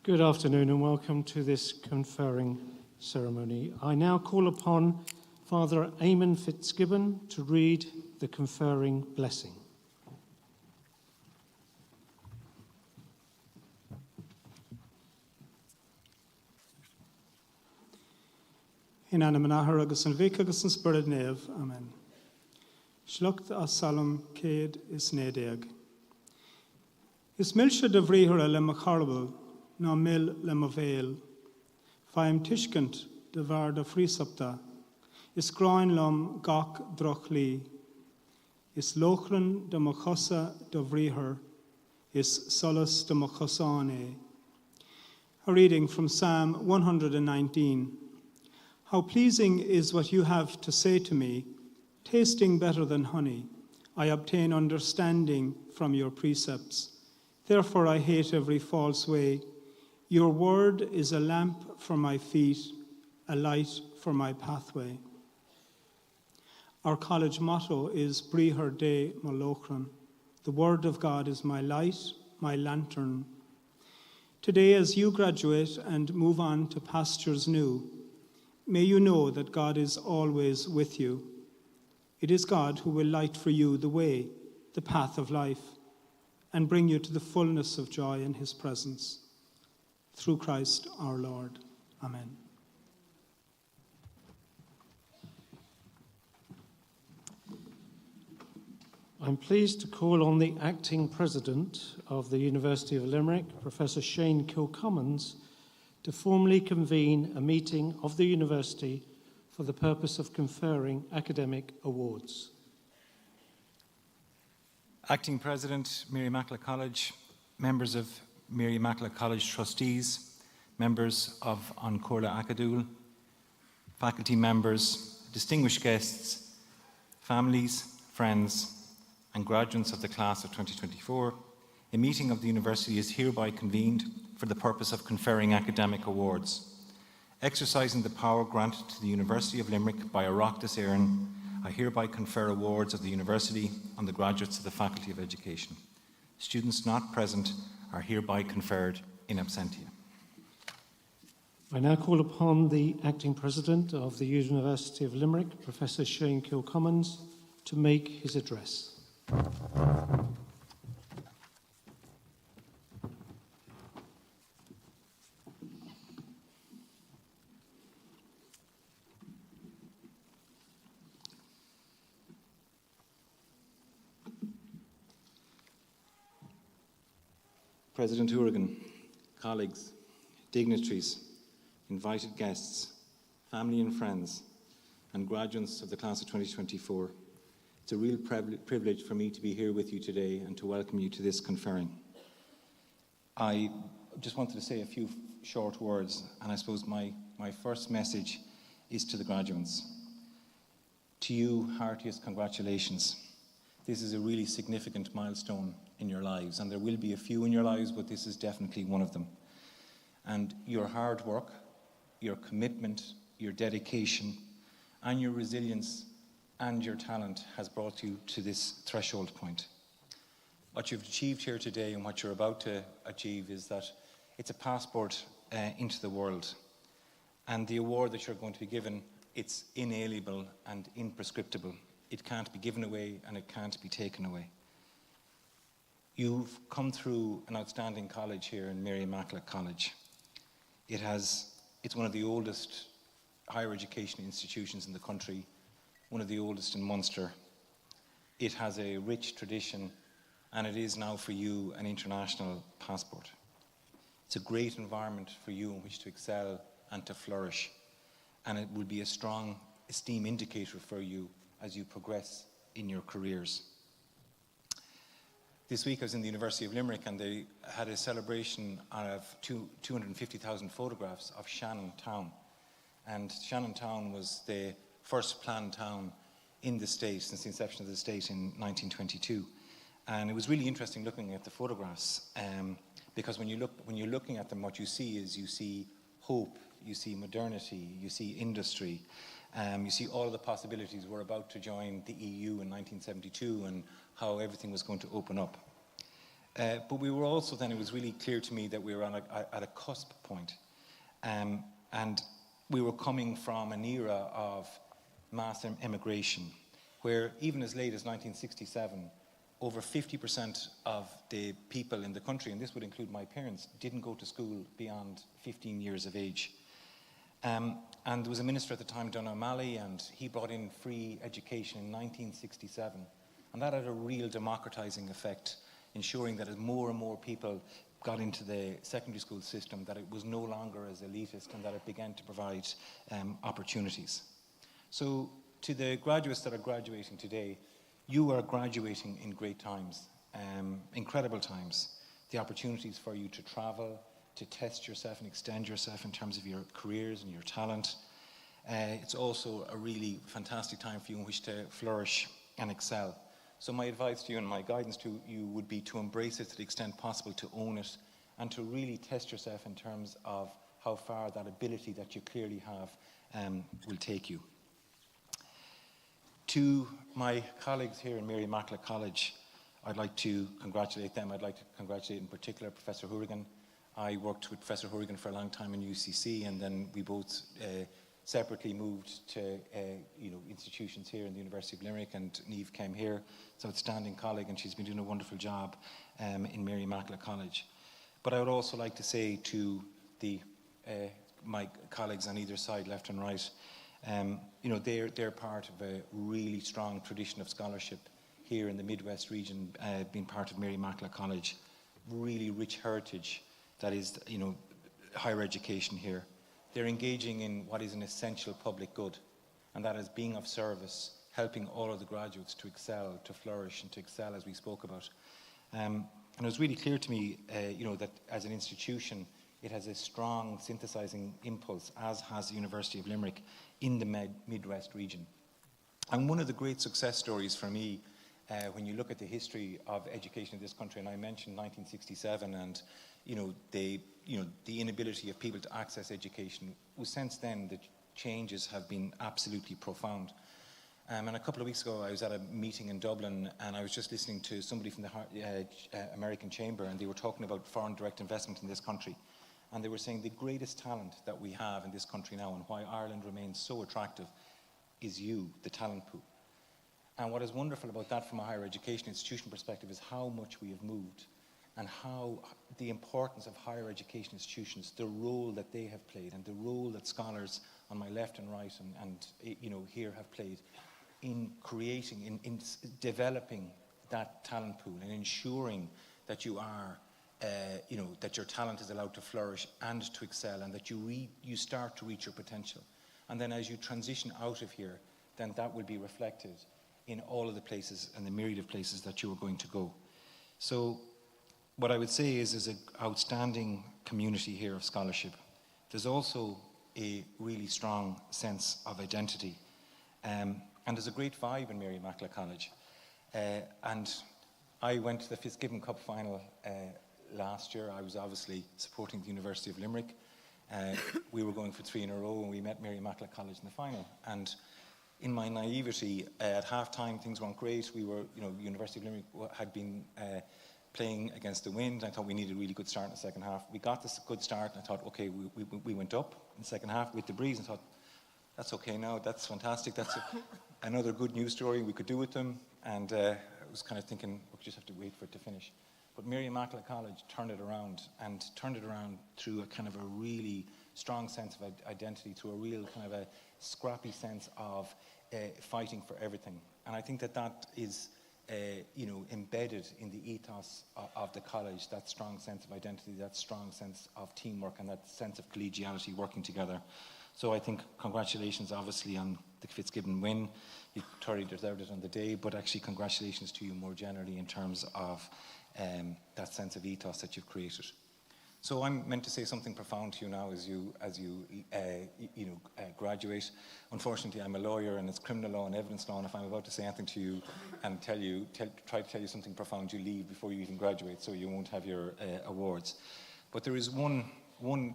Good afternoon and welcome to this conferring ceremony. I now call upon Father Eamon Fitzgibbon to read the conferring blessing. In anam anahar agus an vic agus an spirit neve. Amen. Shlucht as salam céad is nédeag. Is milse de vrihura le macharabal, na mil le mavéil. Faim tishkent de var de frisapta. Is groin lom gach droch li. Is lochran de machosa de vrihur. Is solus de machosane. A reading from Psalm 119. How pleasing is what you have to say to me, tasting better than honey. I obtain understanding from your precepts. Therefore I hate every false way. Your word is a lamp for my feet, a light for my pathway. Our college motto is Brihar de Molochran. The word of God is my light, my lantern. Today, as you graduate and move on to pastures new, may you know that God is always with you. It is God who will light for you the way, the path of life, and bring you to the fullness of joy in his presence. Through Christ our Lord. Amen. I'm pleased to call on the acting president of the University of Limerick, Professor Shane Kilcommons, to formally convene a meeting of the university for the purpose of conferring academic awards. Acting President, Mary Immaculate College, members of Mary Immaculate College trustees, members of An Comhairle Acadúil, faculty members, distinguished guests, families, friends, and graduates of the class of 2024, a meeting of the university is hereby convened for the purpose of conferring academic awards. Exercising the power granted to the University of Limerick by Oireachtas Éireann, I hereby confer awards of the university on the graduates of the Faculty of Education. Students not present are hereby conferred in absentia. I now call upon the acting president of the University of Limerick, Professor Shane Kilcommons, to make his address. President Hourigan, colleagues, dignitaries, invited guests, family and friends, and graduates of the class of 2024, it's a real privilege for me to be here with you today and to welcome you to this conferring. I just wanted to say a few short words, and I suppose my first message is to the graduates. To you, heartiest congratulations. This is a really significant milestone in your lives, and there will be a few in your lives, but this is definitely one of them. And your hard work, your commitment, your dedication, and your resilience and your talent has brought you to this threshold point. What you've achieved here today and what you're about to achieve is that it's a passport into the world. And the award that you're going to be given, it's inalienable and imprescriptible. It can't be given away and it can't be taken away. You've come through an outstanding college here in Mary Immaculate College. It's one of the oldest higher education institutions in the country, one of the oldest in Munster. It has a rich tradition, and it is now for you an international passport. It's a great environment for you in which to excel and to flourish, and it will be a strong esteem indicator for you as you progress in your careers. This week I was in the University of Limerick and they had a celebration of 250,000 photographs of Shannon Town. And Shannon Town was the first planned town in the state since the inception of the state in 1922. And it was really interesting looking at the photographs because when you're looking at them, what you see is you see hope, you see modernity, you see industry, you see all of the possibilities. We're about to join the EU in 1972 and how everything was going to open up. But we were also then, it was really clear to me that we were at a cusp point. And we were coming from an era of mass immigration, where even as late as 1967, over 50% of the people in the country, and this would include my parents, didn't go to school beyond 15 years of age. And there was a minister at the time, Don O'Malley, and he brought in free education in 1967. And that had a real democratizing effect, ensuring that as more and more people got into the secondary school system, that it was no longer as elitist and that it began to provide opportunities. So to the graduates that are graduating today, you are graduating in great times, incredible times. The opportunities for you to travel, to test yourself and extend yourself in terms of your careers and your talent. It's also a really fantastic time for you in which to flourish and excel. So my advice to you and my guidance to you would be to embrace it to the extent possible, to own it, and to really test yourself in terms of how far that ability that you clearly have will take you. To my colleagues here in Mary Immaculate College, I'd like to congratulate them. I'd like to congratulate in particular Professor Hourigan. I worked with Professor Hourigan for a long time in UCC, and then we both separately moved to institutions here in the University of Limerick, and Niamh came here. It's an outstanding colleague, and she's been doing a wonderful job in Mary Immaculate College. But I would also like to say to my colleagues on either side, left and right, they're part of a really strong tradition of scholarship here in the Midwest region, being part of Mary Immaculate College. Really rich heritage that is, higher education here. They're engaging in what is an essential public good, and that is being of service, helping all of the graduates to excel, to flourish, and to excel, as we spoke about. And it was really clear to me, that as an institution, it has a strong synthesizing impulse, as has the University of Limerick, in the Midwest region. And one of the great success stories for me, when you look at the history of education in this country, and I mentioned 1967 and the inability of people to access education, was since then the changes have been absolutely profound. And a couple of weeks ago, I was at a meeting in Dublin, and I was just listening to somebody from the American Chamber, and they were talking about foreign direct investment in this country. And they were saying the greatest talent that we have in this country now, and why Ireland remains so attractive, is you, the talent pool. And what is wonderful about that from a higher education institution perspective is how much we have moved, and how the importance of higher education institutions, the role that they have played, and the role that scholars on my left and right and here have played in creating, in developing that talent pool and ensuring that you are, that your talent is allowed to flourish and to excel, and that you start to reach your potential. And then as you transition out of here, then that will be reflected in all of the places and the myriad of places that you are going to go. So what I would say is there's an outstanding community here of scholarship. There's also a really strong sense of identity. And there's a great vibe in Mary Immaculate College. And I went to the Fitzgibbon Cup final last year. I was obviously supporting the University of Limerick. We were going for 3 in a row, and we met Mary Immaculate College in the final. And in my naivety, at half-time, things weren't great. We were, University of Limerick had been playing against the wind. I thought we needed a really good start in the second half. We got this good start, and I thought, okay, we went up in the second half with the breeze, and thought, that's okay now, that's fantastic, that's another good news story we could do with them. And I was kind of thinking, we just have to wait for it to finish. But Mary Immaculate College turned it around through a kind of a really strong sense of identity, through a real kind of a scrappy sense of fighting for everything. And I think that is embedded in the ethos of the college, that strong sense of identity, that strong sense of teamwork, and that sense of collegiality, working together. So I think congratulations, obviously, on the Fitzgibbon win. You thoroughly deserved it on the day, but actually congratulations to you more generally in terms of that sense of ethos that you've created. So I'm meant to say something profound to you now as you graduate. Unfortunately, I'm a lawyer, and it's criminal law and evidence law, and if I'm about to say anything to you and try to tell you something profound, you leave before you even graduate, so you won't have your awards. But there is one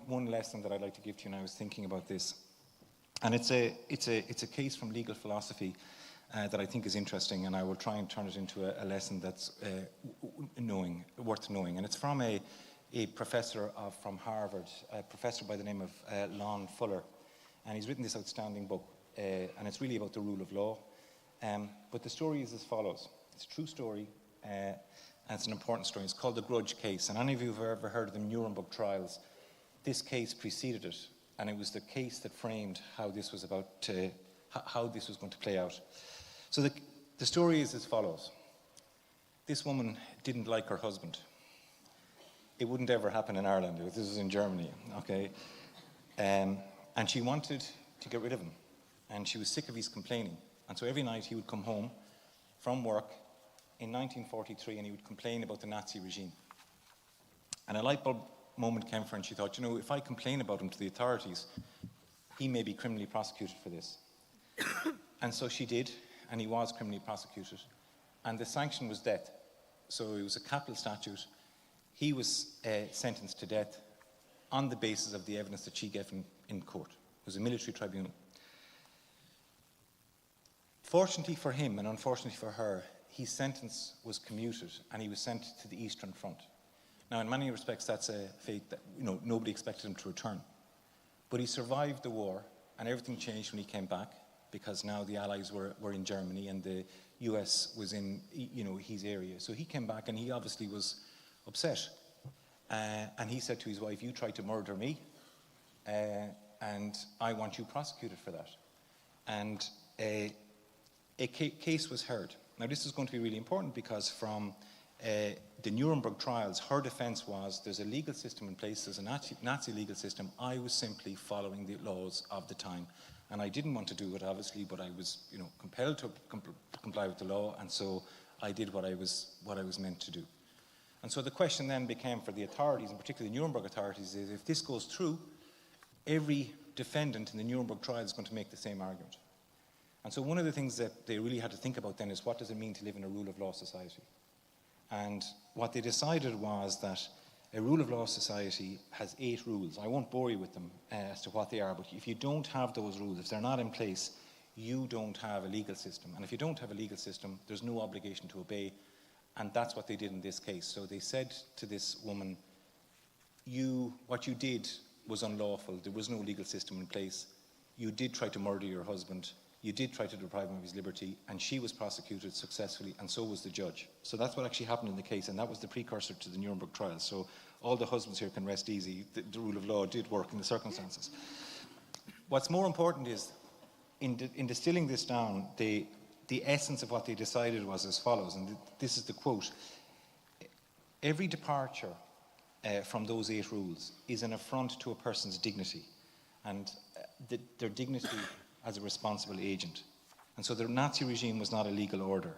lesson that I'd like to give to you, and I was thinking about this, and it's a case from legal philosophy, that I think is interesting, and I will try and turn it into a lesson that's worth knowing. And it's from a professor from Harvard, a professor by the name of Lon Fuller, and he's written this outstanding book, and it's really about the rule of law. But the story is as follows. It's a true story, and it's an important story. It's called The Grudge Case, and any of you who have ever heard of the Nuremberg trials, this case preceded it, and it was the case that framed how this was how this was going to play out. So the story is as follows. This woman didn't like her husband. It wouldn't ever happen in Ireland. This was in Germany, okay? And she wanted to get rid of him. And she was sick of his complaining. And so every night he would come home from work in 1943 and he would complain about the Nazi regime. And a light bulb moment came for her and she thought, if I complain about him to the authorities, he may be criminally prosecuted for this. And so she did, and he was criminally prosecuted. And the sanction was death. So it was a capital statute. He was sentenced to death on the basis of the evidence that she gave in court. It was a military tribunal. Fortunately for him, and unfortunately for her, his sentence was commuted, and he was sent to the Eastern Front. Now, in many respects, that's a fate that nobody expected him to return. But he survived the war, and everything changed when he came back, because now the Allies were in Germany and the US was in his area. So he came back and he obviously was upset. And he said to his wife, you tried to murder me and I want you prosecuted for that. And a case was heard. Now this is going to be really important because from the Nuremberg trials, her defense was there's a legal system in place, there's a Nazi legal system. I was simply following the laws of the time. And I didn't want to do it, obviously, but I was, compelled to comply with the law, and so I did what I was meant to do. And so the question then became for the authorities, and particularly the Nuremberg authorities, is if this goes through, every defendant in the Nuremberg trial is going to make the same argument. And so one of the things that they really had to think about then is what does it mean to live in a rule of law society? And what they decided was that a rule of law society has 8 rules. I won't bore you with them as to what they are, but if you don't have those rules, if they're not in place, you don't have a legal system. And if you don't have a legal system, there's no obligation to obey. And that's what they did in this case. So they said to this woman, what you did was unlawful. There was no legal system in place. You did try to murder your husband. You did try to deprive him of his liberty, and she was prosecuted successfully, and so was the judge. So that's what actually happened in the case, and that was the precursor to the Nuremberg trials. So all the husbands here can rest easy. The rule of law did work in the circumstances. What's more important is, in distilling this down, the essence of what they decided was as follows, and this is the quote. Every departure from those 8 rules is an affront to a person's dignity, and their dignity as a responsible agent. And so the Nazi regime was not a legal order.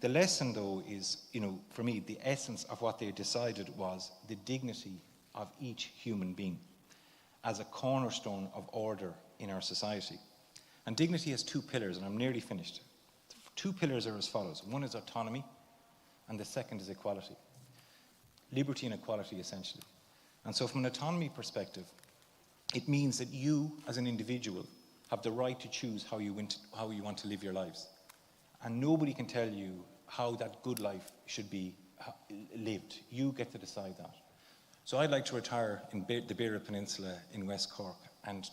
The lesson, though, is, for me, the essence of what they decided was the dignity of each human being as a cornerstone of order in our society. And dignity has 2 pillars, and I'm nearly finished. 2 pillars are as follows. One is autonomy, and the second is equality. Liberty and equality, essentially. And so from an autonomy perspective, it means that you, as an individual, have the right to choose how you want to live your lives. And nobody can tell you how that good life should be lived. You get to decide that. So I'd like to retire in the Beara Peninsula in West Cork, and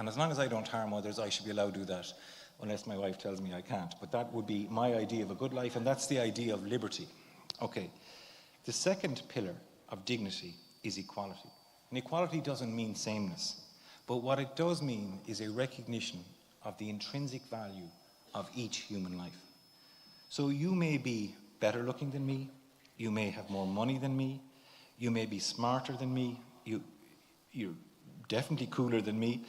as long as I don't harm others, I should be allowed to do that, unless my wife tells me I can't. But that would be my idea of a good life, and that's the idea of liberty. Okay. The second pillar of dignity is equality. And equality doesn't mean sameness. But what it does mean is a recognition of the intrinsic value of each human life. So you may be better looking than me, you may have more money than me, you may be smarter than me, you're definitely cooler than me,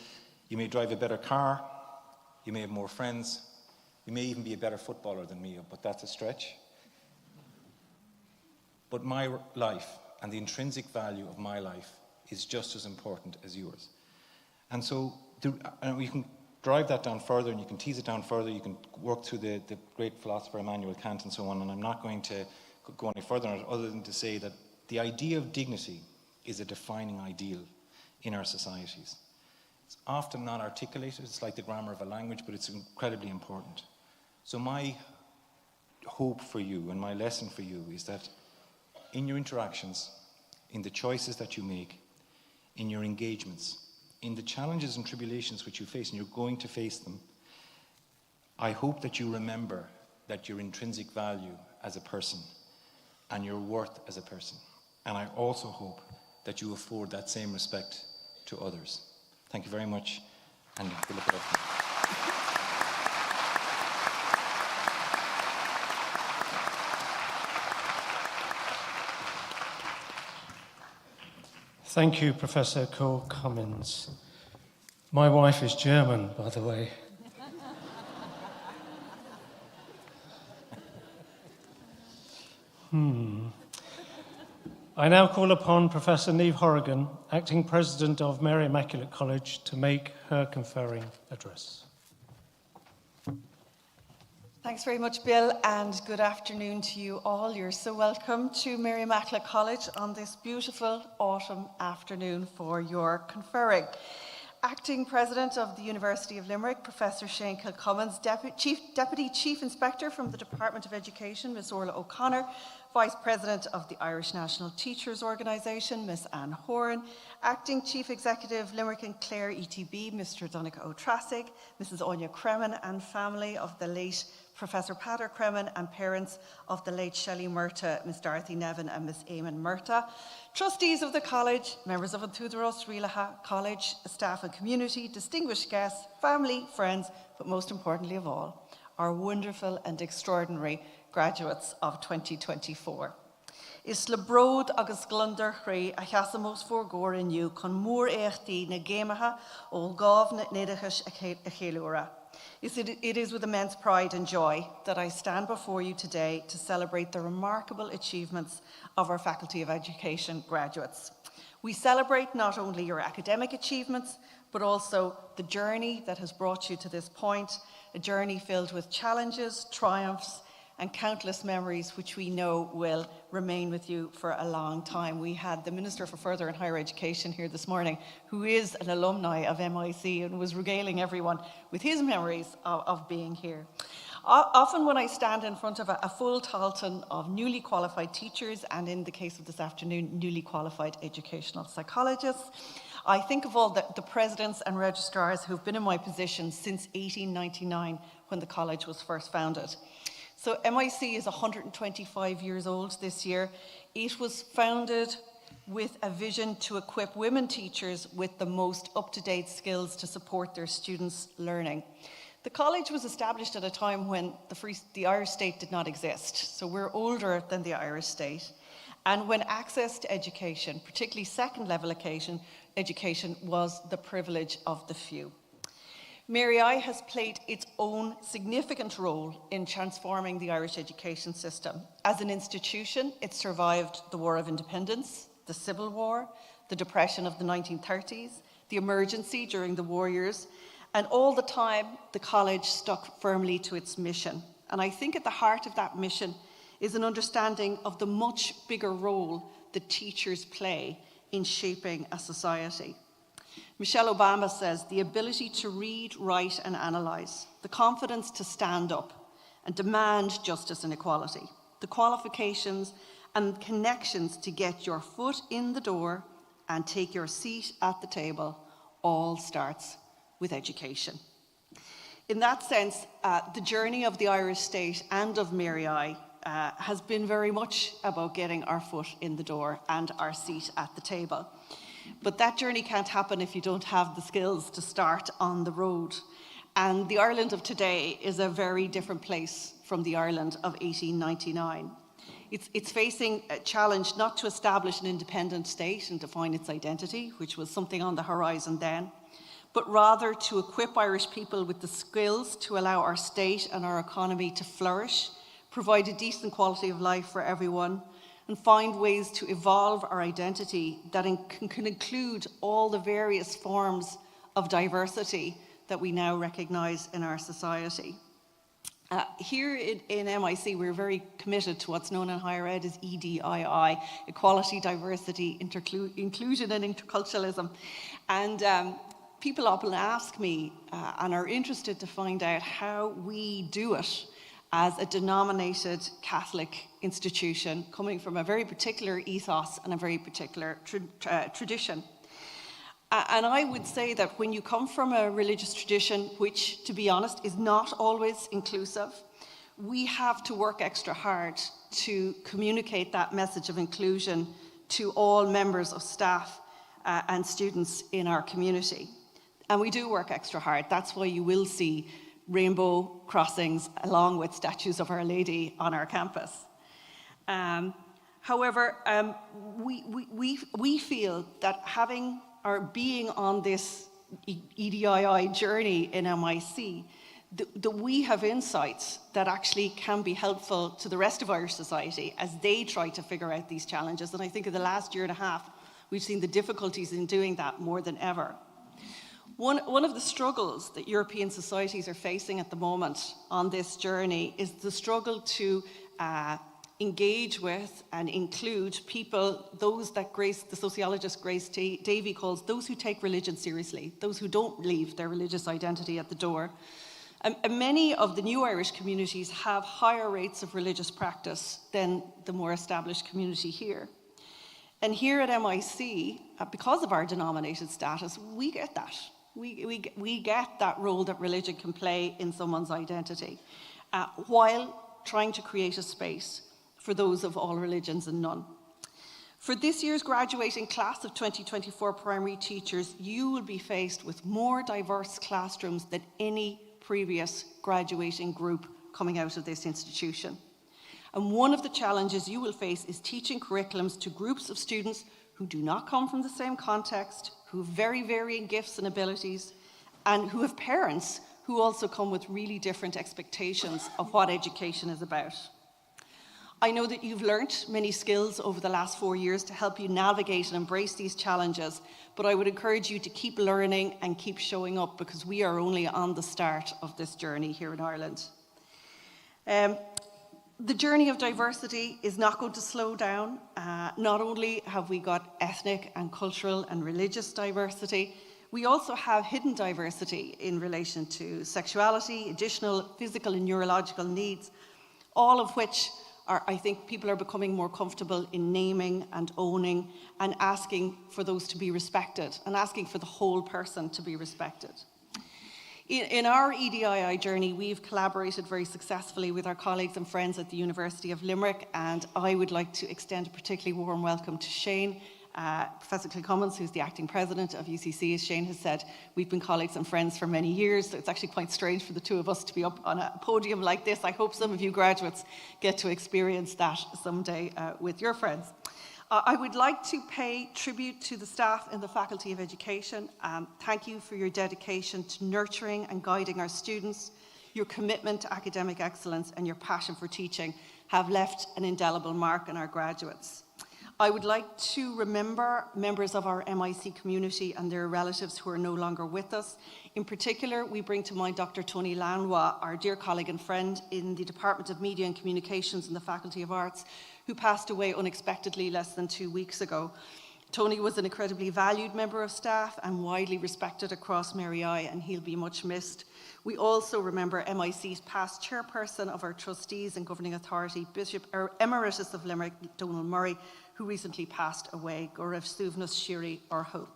you may drive a better car, you may have more friends, you may even be a better footballer than me, but that's a stretch. But my life and the intrinsic value of my life is just as important as yours. And so you can drive that down further, and you can tease it down further. You can work through the great philosopher Immanuel Kant and so on, and I'm not going to go any further on it other than to say that the idea of dignity is a defining ideal in our societies. It's often not articulated. It's like the grammar of a language, but it's incredibly important. So my hope for you and my lesson for you is that in your interactions, in the choices that you make, in your engagements, in the challenges and tribulations which you face, and you're going to face them, I hope that you remember that your intrinsic value as a person and your worth as a person. And I also hope that you afford that same respect to others. Thank you very much, and good luck with everything. Thank you, Professor Cole-Cummins. My wife is German, by the way. I now call upon Professor Niamh Horrigan, Acting President of Mary Immaculate College, to make her conferring address. Thanks very much, Bill, and good afternoon to you all. You're so welcome to Mary Immaculate College on this beautiful autumn afternoon for your conferring. Acting President of the University of Limerick, Professor Shane Kilcummins, Deputy Chief Inspector from the Department of Education, Miss Orla O'Connor, Vice President of the Irish National Teachers Organisation, Miss Anne Horan, Acting Chief Executive, Limerick and Clare ETB, Mr. Donncha O'Trassig, Mrs. Anya Cremen, and family of the late Professor Pater Cremen, and parents of the late Shelley Murta, Miss Dorothy Nevin and Miss Eamon Murta, trustees of the college, members of Antúdaros Rialaha College, staff and community, distinguished guests, family, friends, but most importantly of all, our wonderful and extraordinary graduates of 2024. Is le brod agus glunder chrí a cheasamos fórgóir inniu chun mór éachtaí na géimeatha ó gábh na néadachais a chéiliúra. It is with immense pride and joy that I stand before you today to celebrate the remarkable achievements of our Faculty of Education graduates. We celebrate not only your academic achievements, but also the journey that has brought you to this point, a journey filled with challenges, triumphs, and countless memories which we know will remain with you for a long time. We had the Minister for Further and Higher Education here this morning, who is an alumni of MIC and was regaling everyone with his memories of being here. Often when I stand in front of a full Talton of newly qualified teachers, and in the case of this afternoon, newly qualified educational psychologists, I think of all the presidents and registrars who've been in my position since 1899, when the college was first founded. So MIC is 125 years old this year. It was founded with a vision to equip women teachers with the most up-to-date skills to support their students' learning. The college was established at a time when the Irish state did not exist, so we're older than the Irish state, and when access to education, particularly second-level education, was the privilege of the few. Mary I has played its own significant role in transforming the Irish education system. As an institution, it survived the War of Independence, the Civil War, the Depression of the 1930s, the emergency during the war years, and all the time the college stuck firmly to its mission. And I think at the heart of that mission is an understanding of the much bigger role that teachers play in shaping a society. Michelle Obama says, the ability to read, write and analyse, the confidence to stand up and demand justice and equality, the qualifications and connections to get your foot in the door and take your seat at the table all starts with education. In that sense, the journey of the Irish state and of Mary I has been very much about getting our foot in the door and our seat at the table. But that journey can't happen if you don't have the skills to start on the road. And the Ireland of today is a very different place from the Ireland of 1899. It's facing a challenge not to establish an independent state and define its identity, which was something on the horizon then, but rather to equip Irish people with the skills to allow our state and our economy to flourish, provide a decent quality of life for everyone, and find ways to evolve our identity that can include all the various forms of diversity that we now recognise in our society. Here in MIC, we're very committed to what's known in higher ed as EDII, equality, diversity, inclusion and interculturalism. And people often ask me and are interested to find out how we do it as a denominated Catholic institution coming from a very particular ethos and a very particular tradition. And I would say that when you come from a religious tradition, which, to be honest, is not always inclusive, we have to work extra hard to communicate that message of inclusion to all members of staff and students in our community. And we do work extra hard. That's why you will see rainbow crossings along with statues of Our Lady on our campus. However, we feel that having or being on this EDII journey in MIC, that we have insights that actually can be helpful to the rest of Irish society as they try to figure out these challenges. And I think in the last year and a half, we've seen the difficulties in doing that more than ever. One of the struggles that European societies are facing at the moment on this journey is the struggle to engage with and include people, those that the sociologist Grace Davey calls those who take religion seriously, those who don't leave their religious identity at the door. And many of the new Irish communities have higher rates of religious practice than the more established community here. And here at MIC, because of our denominated status, we get that. We get that role that religion can play in someone's identity, while trying to create a space for those of all religions and none. For this year's graduating class of 2024 primary teachers, you will be faced with more diverse classrooms than any previous graduating group coming out of this institution. And one of the challenges you will face is teaching curriculums to groups of students who do not come from the same context, who have very varying gifts and abilities, and who have parents who also come with really different expectations of what education is about. I know that you've learnt many skills over the last 4 years to help you navigate and embrace these challenges, but I would encourage you to keep learning and keep showing up, because we are only on the start of this journey here in Ireland. The journey of diversity is not going to slow down. Not only have we got ethnic and cultural and religious diversity, we also have hidden diversity in relation to sexuality, additional physical and neurological needs, all of which I think people are becoming more comfortable in naming and owning and asking for those to be respected and asking for the whole person to be respected. In our EDII journey, we've collaborated very successfully with our colleagues and friends at the University of Limerick, and I would like to extend a particularly warm welcome to Shane, Professor Kilcummins, who's the acting president of UCC. As Shane has said, we've been colleagues and friends for many years, so it's actually quite strange for the two of us to be up on a podium like this. I hope some of you graduates get to experience that someday with your friends. I would like to pay tribute to the staff in the Faculty of Education. Thank you for your dedication to nurturing and guiding our students. Your commitment to academic excellence and your passion for teaching have left an indelible mark on our graduates. I would like to remember members of our MIC community and their relatives who are no longer with us. In particular, we bring to mind Dr. Tony Lanois, our dear colleague and friend in the Department of Media and Communications in the Faculty of Arts, who passed away unexpectedly less than 2 weeks ago. Tony was an incredibly valued member of staff and widely respected across Mary I, and he'll be much missed. We also remember MIC's past chairperson of our trustees and governing authority, Bishop Emeritus of Limerick, Donald Murray, who recently passed away. Goref Suvnus Shiri Orho.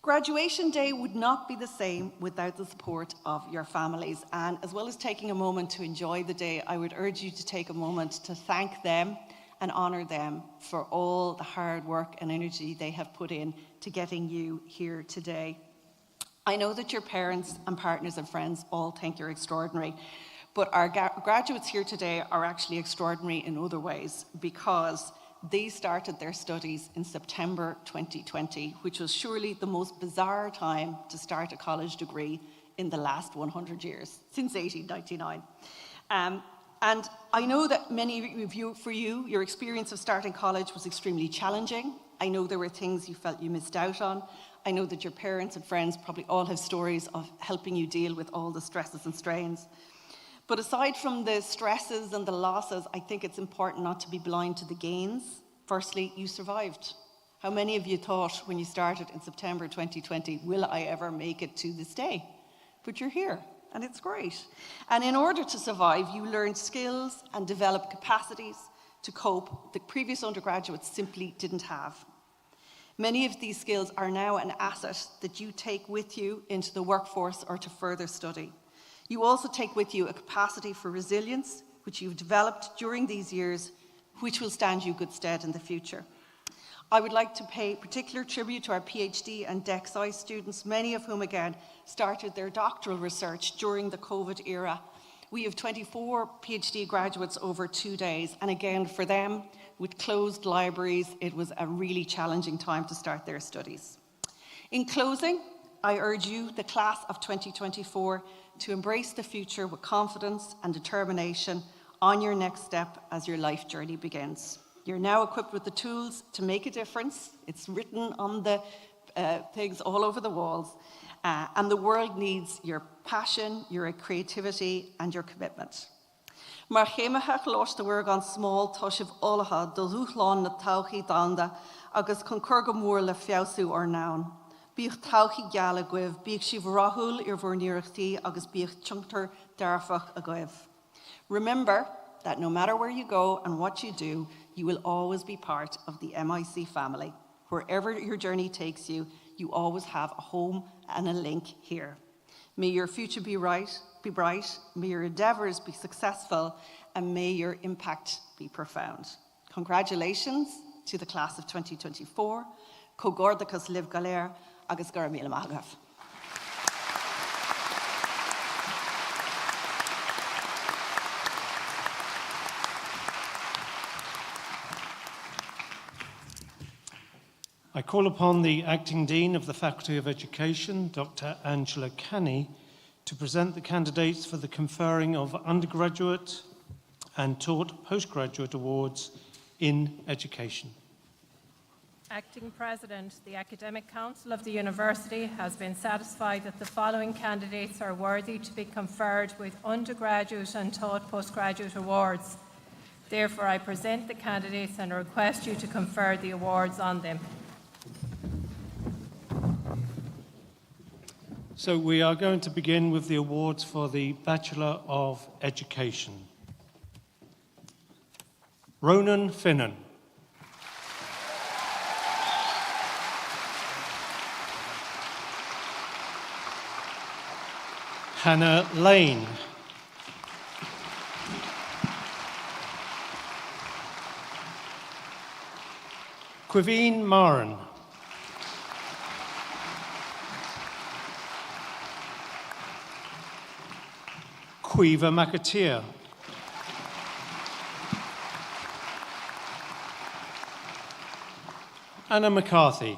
Graduation day would not be the same without the support of your families. And as well as taking a moment to enjoy the day, I would urge you to take a moment to thank them and honour them for all the hard work and energy they have put in to getting you here today. I know that your parents and partners and friends all think you're extraordinary, but our graduates here today are actually extraordinary in other ways, because they started their studies in September 2020, which was surely the most bizarre time to start a college degree in the last 100 years, since 1899. And I know that many of you, your experience of starting college was extremely challenging. I know there were things you felt you missed out on. I know that your parents and friends probably all have stories of helping you deal with all the stresses and strains. But aside from the stresses and the losses, I think it's important not to be blind to the gains. Firstly, you survived. How many of you thought when you started in September 2020, will I ever make it to this day? But you're here, and it's great. And in order to survive, you learn skills and develop capacities to cope that previous undergraduates simply didn't have. Many of these skills are now an asset that you take with you into the workforce or to further study. You also take with you a capacity for resilience, which you've developed during these years, which will stand you good stead in the future. I would like to pay particular tribute to our PhD and DEXI students, many of whom, again, started their doctoral research during the COVID era. We have 24 PhD graduates over 2 days, and again, for them, with closed libraries, it was a really challenging time to start their studies. In closing, I urge you, the class of 2024, to embrace the future with confidence and determination on your next step as your life journey begins. You're now equipped with the tools to make a difference. It's written on the things all over the walls. And the world needs your passion, your creativity, and your commitment. Mar chéimecha glós de bhfuir gan small toshiv olaha do zúchlán na tauchi danda agus concur go mór le fiausú or noun. Bích tauchi geala guibh, bích si bhrahul bhórníirechtaí agus bích chunktar darfach a guibh. Remember that no matter where you go and what you do, you will always be part of the MIC family. Wherever your journey takes you, you always have a home and a link here. May your future be bright, may your endeavours be successful, and may your impact be profound. Congratulations to the class of 2024. Cogordacus liv galer agus garamila magaf. I call upon the Acting Dean of the Faculty of Education, Dr. Angela Canny, to present the candidates for the conferring of undergraduate and taught postgraduate awards in education. Acting President, the Academic Council of the University has been satisfied that the following candidates are worthy to be conferred with undergraduate and taught postgraduate awards. Therefore, I present the candidates and request you to confer the awards on them. So we are going to begin with the awards for the Bachelor of Education. Ronan Finnan. Hannah Lane. Quiveen Maran. Quiva McAteer. Anna McCarthy.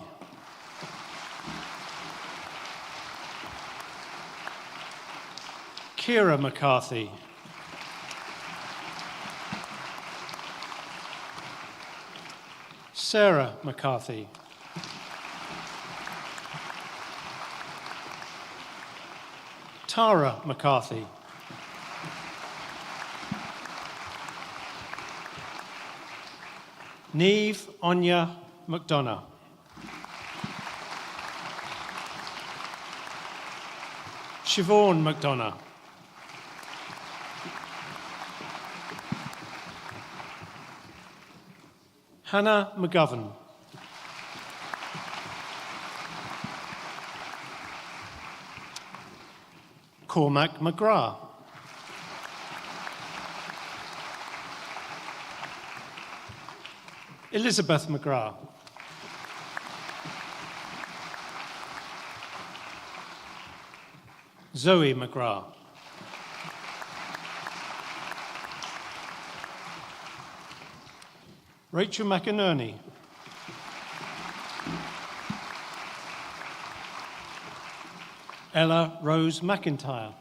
Kira McCarthy. Sarah McCarthy. Tara McCarthy. Neve Anya McDonough. Siobhan McDonough. Hannah McGovern. Cormac McGrath. Elizabeth McGrath. Zoe McGrath. Rachel McInerney. Ella Rose McIntyre.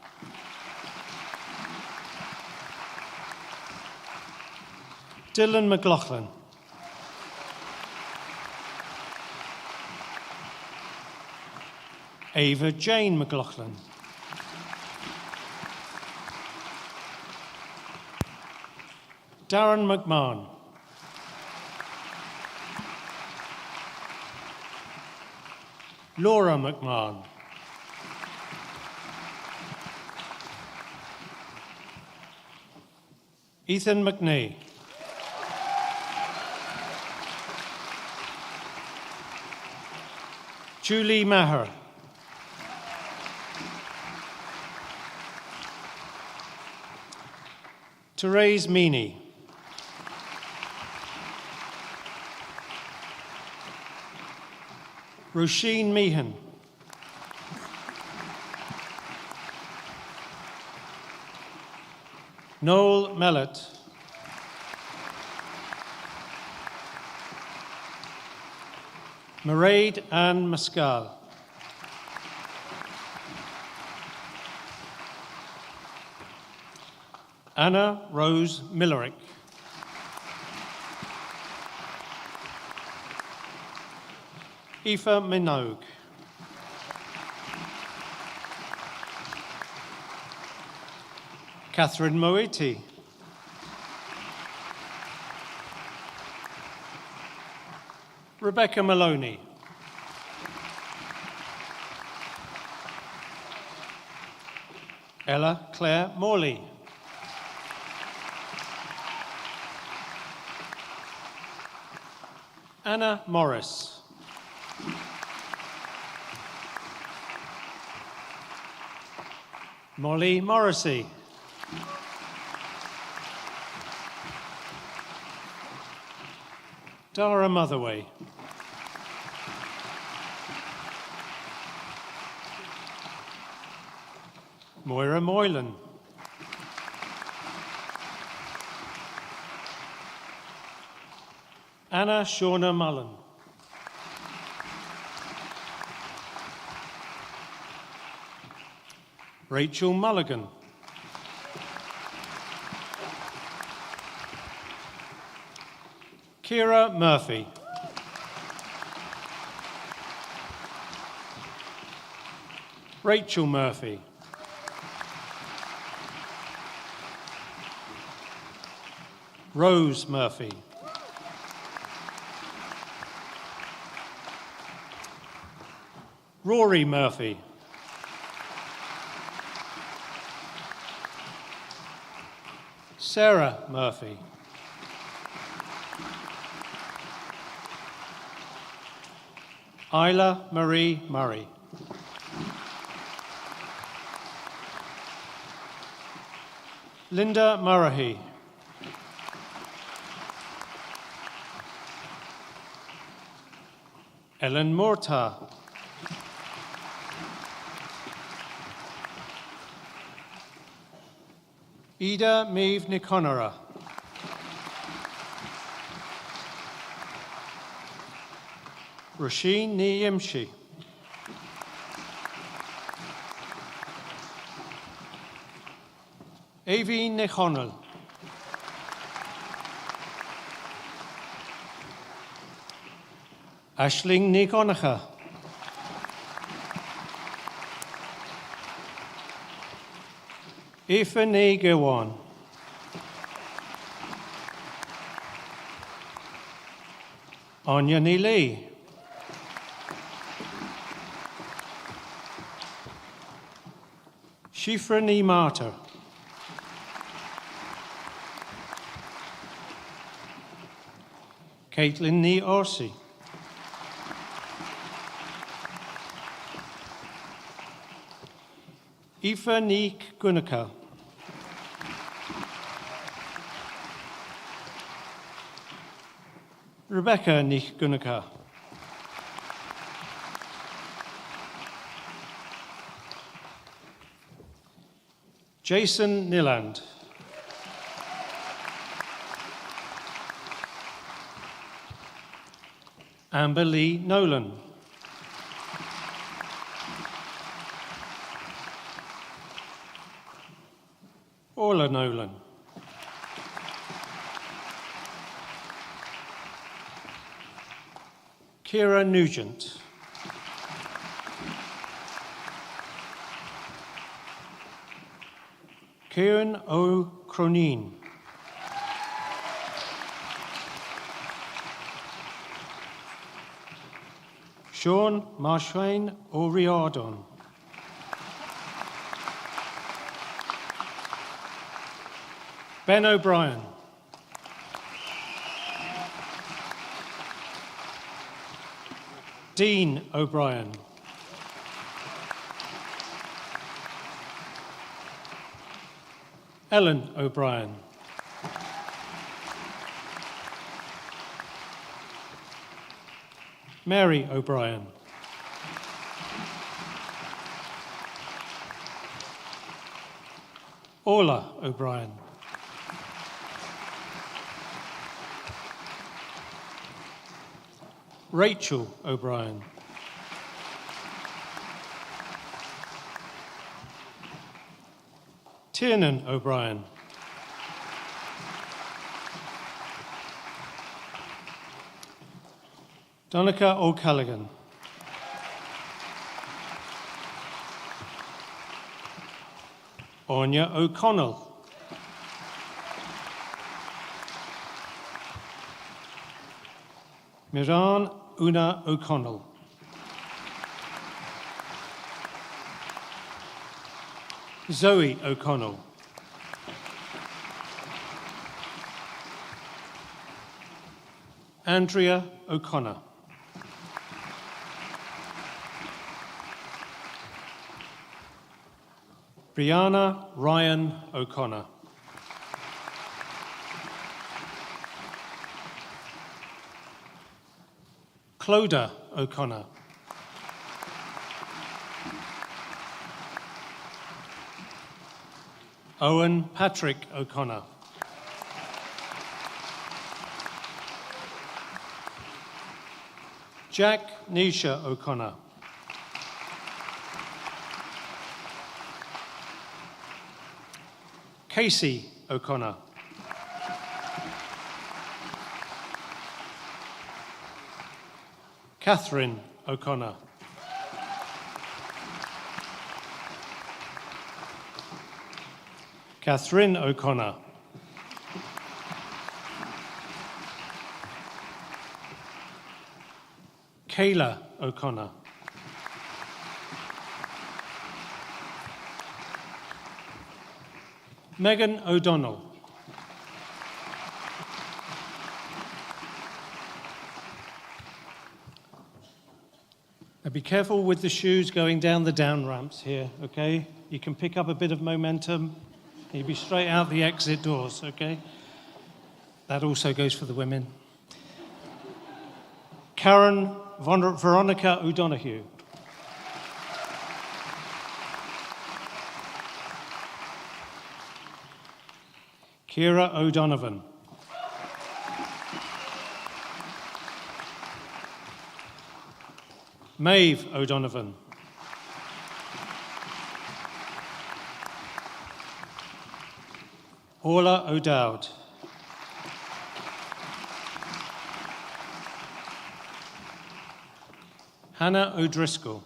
Dylan McLaughlin. Ava Jane McLaughlin. Darren McMahon. Laura McMahon. Ethan McNee. Julie Maher. Therese Meany. Roisin Meehan. Noel Mellett. Mairead Ann Mascal. Anna Rose Millerick. Aoife Minogue. Catherine Moeti. Rebecca Maloney. Ella Claire Morley. Anna Morris. Molly Morrissey. Dara Motherway. Moira Moylan. Anna Shauna Mullen. Rachel Mulligan. Kira Murphy. Rachel Murphy. Rose Murphy. Rory Murphy. Sarah Murphy. Isla Marie Murray. Linda Murrahy. Ellen Morta. Ida Meave Niconora. Roisin Ní Imshi. Aoibhín Nichonel. Aisling Niconacha. Aoife Ní Gewan. Anya Ní Lee. Shifra Ní Martyr. Caitlin Ní Orsi. Aoife Ní Gunacha. Rebecca Ní Gunacha. Jason Niland. Amber Lee Nolan. Orla Nolan. Kira Nugent. Kieran O'Croneen. Sean Marshwain O'Riordan. Ben O'Brien. Dean O'Brien. Ellen O'Brien. Mary O'Brien. Orla O'Brien. Rachel O'Brien. Tiernan O'Brien. Donica O'Callaghan. Anya O'Connell. Miran Una O'Connell. Zoe O'Connell. Andrea O'Connor. Brianna Ryan O'Connor. Clodagh O'Connor. Owen Patrick O'Connor. Jack Nisha O'Connor. Casey O'Connor. Catherine O'Connor. Catherine O'Connor. Kayla O'Connor. Megan O'Donnell. Now be careful with the shoes going down the down ramps here, okay? You can pick up a bit of momentum. You'll be straight out the exit doors, okay? That also goes for the women. Karen Veronica O'Donoghue. Kira O'Donovan. Maeve O'Donovan. Orla O'Dowd. Hannah O'Driscoll.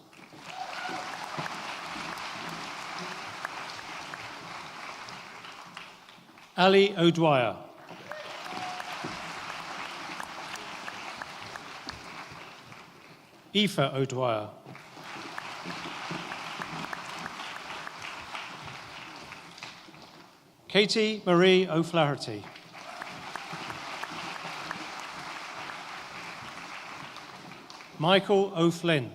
Ali O'Dwyer. Aoife O'Dwyer. Katie Marie O'Flaherty. Michael O'Flynn.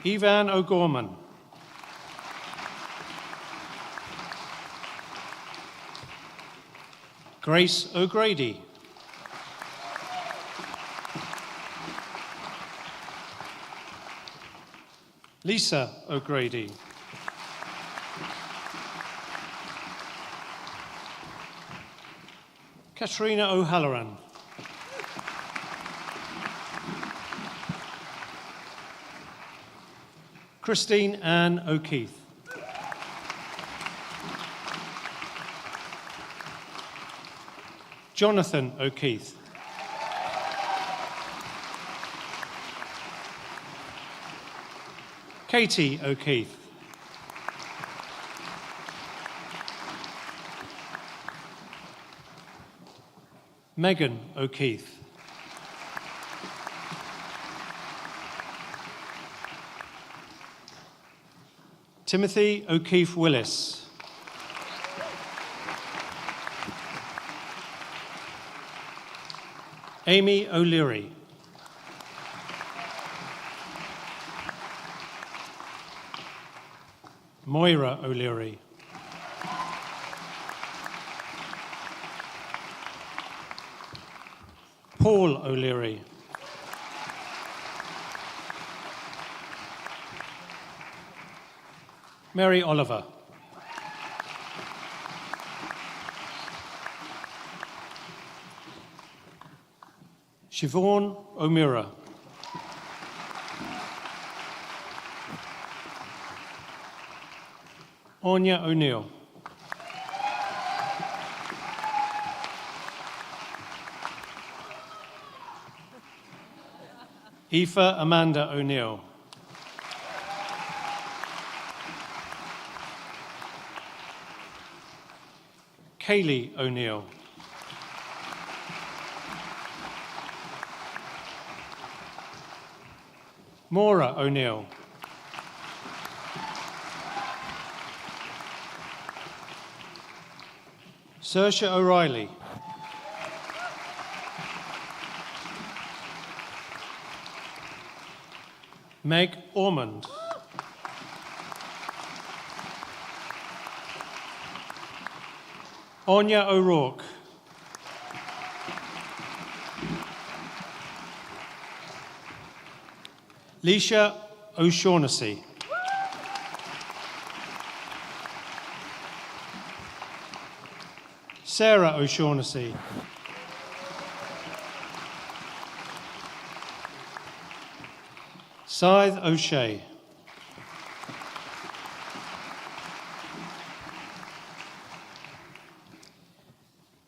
Evan O'Gorman. Grace O'Grady. Lisa O'Grady. Katrina O'Halloran. Christine Ann O'Keefe. Jonathan O'Keefe. Katie O'Keefe. Megan O'Keefe. Timothy O'Keefe Willis. Amy O'Leary. Moira O'Leary. Paul O'Leary. Mary Oliver. Siobhan O'Meara. Anya O'Neill. Aoife Amanda O'Neill. Kaylee O'Neill. Maura O'Neill. Saoirse O'Reilly. Meg Ormond. Anya O'Rourke. Leisha O'Shaughnessy. Sarah O'Shaughnessy. Scythe O'Shea.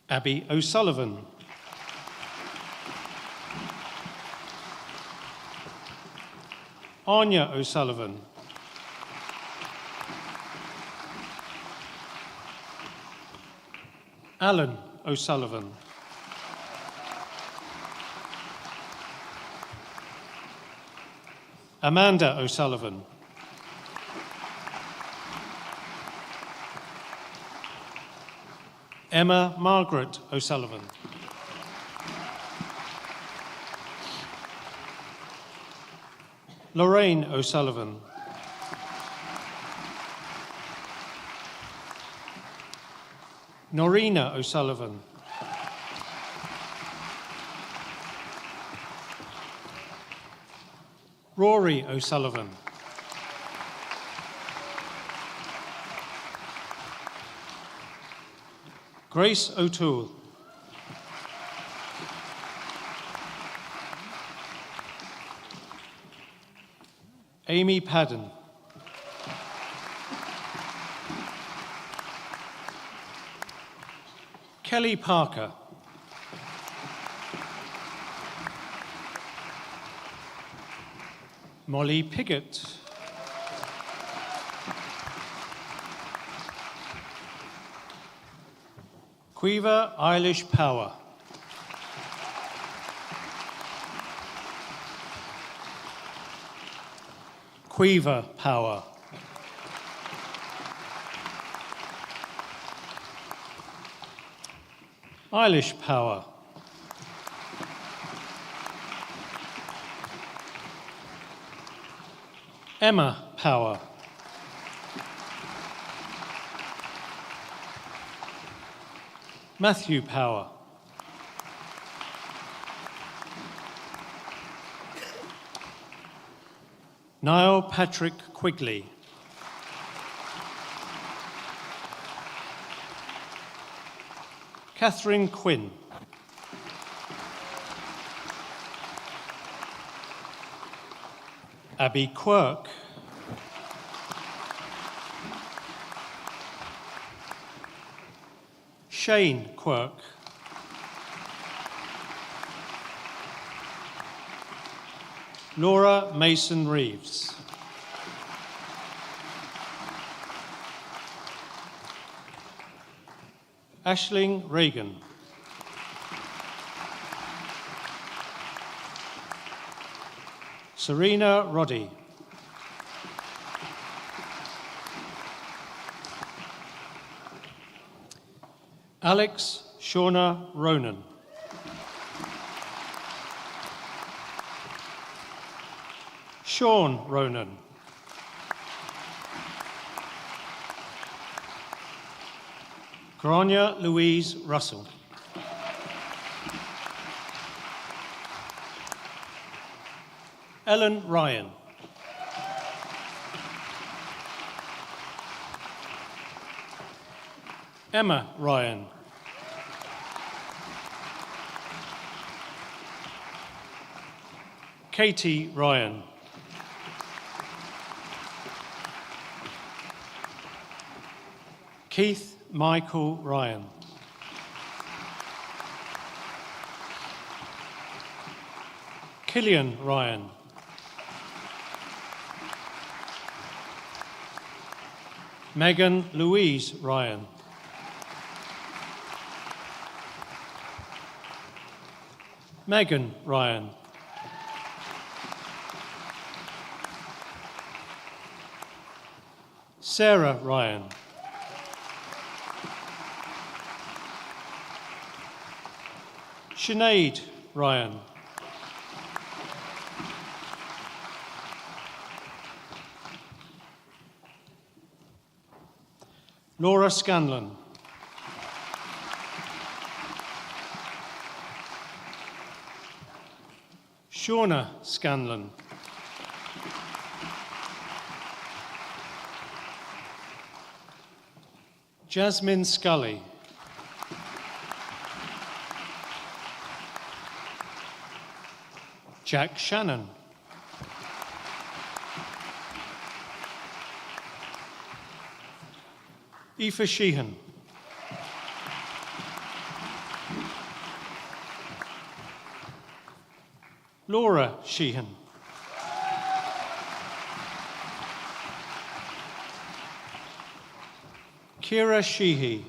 Abby O'Sullivan. Anya O'Sullivan. Alan O'Sullivan. Amanda O'Sullivan. Emma Margaret O'Sullivan. Lorraine O'Sullivan. Norina O'Sullivan. Rory O'Sullivan. Grace O'Toole. Amy Padden. Kelly Parker. Molly Piggott. Quiver Eilish Power. Quiver Power. Eilish Power. Emma Power. Matthew Power. Niall Patrick Quigley. Catherine Quinn. Abby Quirk. Shane Quirk. Laura Mason Reeves. Aisling Reagan. Serena Roddy. Alex Shauna Ronan. Sean Ronan. Grania Louise Russell. Ellen Ryan. Emma Ryan. Katie Ryan. Keith Michael Ryan. Killian Ryan. Megan Louise Ryan. Megan Ryan. Sarah Ryan. Sinead Ryan. Laura Scanlon. Shauna Scanlon. Jasmine Scully. Jack Shannon. Aoife Sheehan. Laura Sheehan. Kira Sheehy.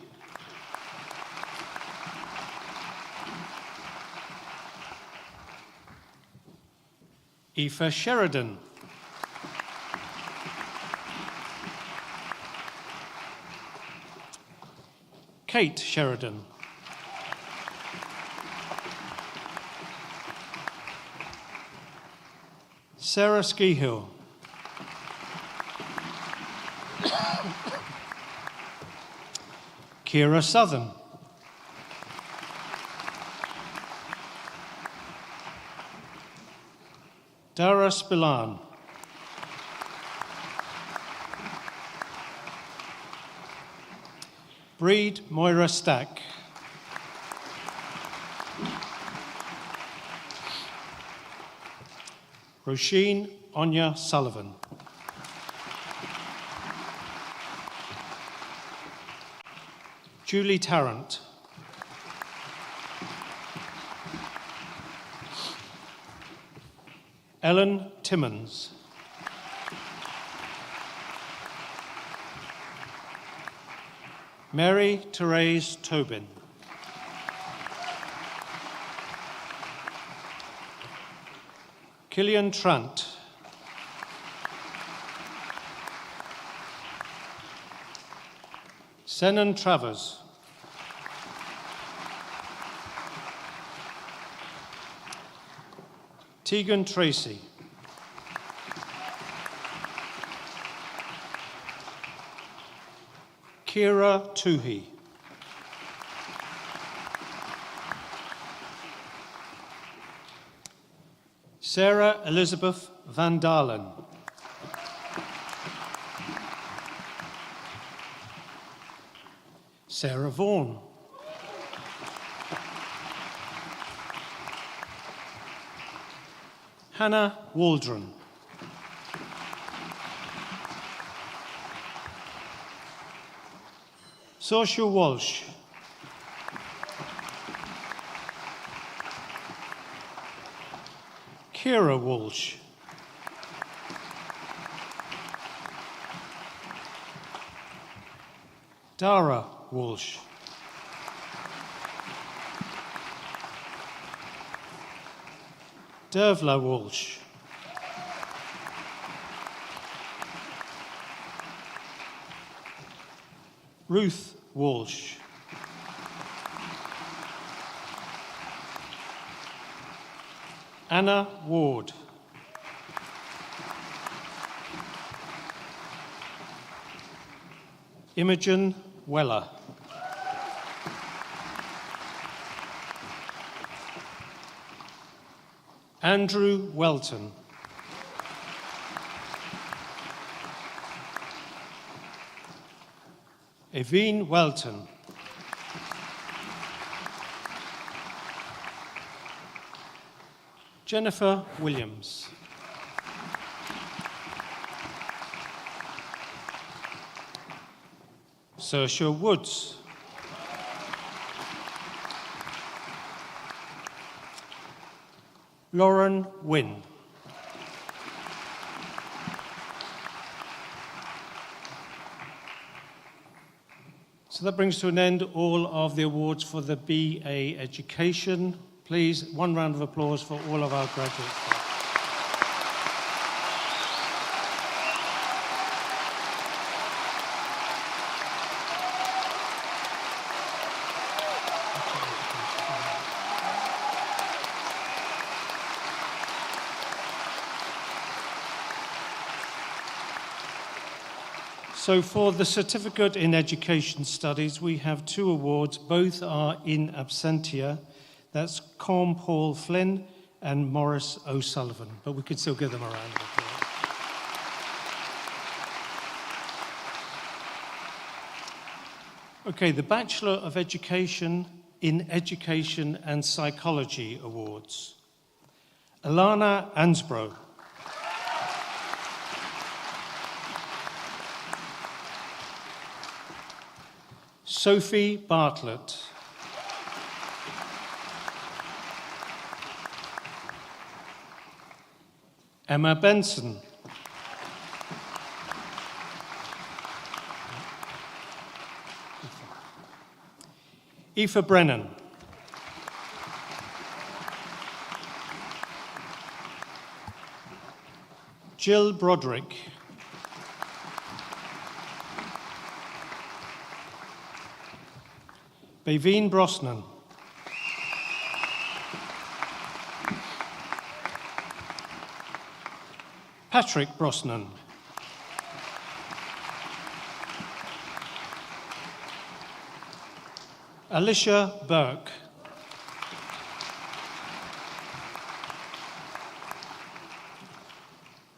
Aoife Sheridan. Kate Sheridan. Sarah Skehill. Kira Southern. Dara Spillan. Breed Moira Stack. Roisin Anya Sullivan. Julie Tarrant. Ellen Timmons. Mary Therese Tobin. Killian Trant. Senan Travers. Tegan Tracy. Kira Toohey. Sarah Elizabeth Van Dalen. Sarah Vaughan. Hannah Waldron. Saoirse Walsh. Kira Walsh. Dara Walsh. Dervla Walsh. Ruth Walsh. Anna Ward. Imogen Weller. Andrew Welton. Evine Welton. Jennifer Williams. Saoirse Woods. Lauren Wynne. So that brings to an end all of the awards for the BA Education. Please, one round of applause for all of our graduates. So for the Certificate in Education Studies, we have 2 awards. Both are in absentia. That's Colm Paul Flynn and Maurice O'Sullivan, but we could still give them a round of applause. Okay, the Bachelor of Education in Education and Psychology Awards. Alana Ansbro. Sophie Bartlett. Emma Benson. Aoife Brennan. Jill Broderick. Baveen Brosnan. Patrick Brosnan. Alicia Burke.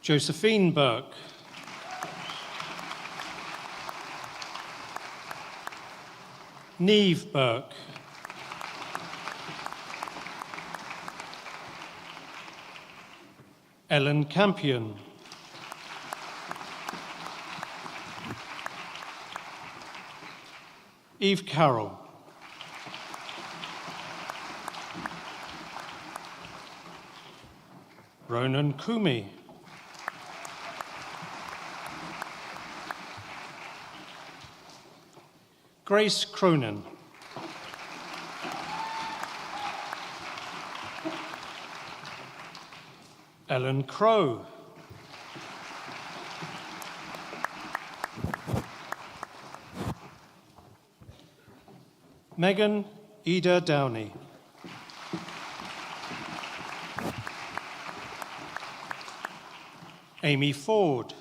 Josephine Burke. Neve Burke. Ellen Campion. Eve Carroll. Ronan Kumi. Grace Cronin. Ellen Crow. Megan Ida Downey. Amy Ford.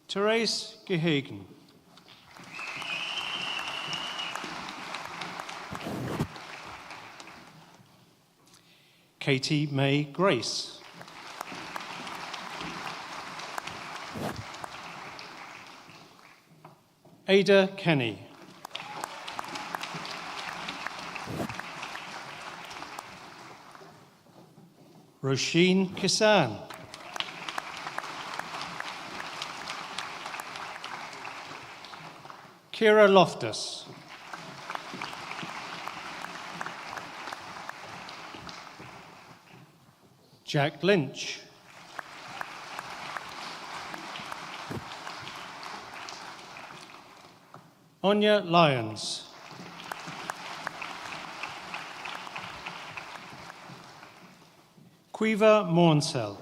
Therese Gehagen. Katie May Grace. Ada Kenny. Roisin Kisan. Kira Loftus. Jack Lynch. Anya Lyons. Quiva Mornsell.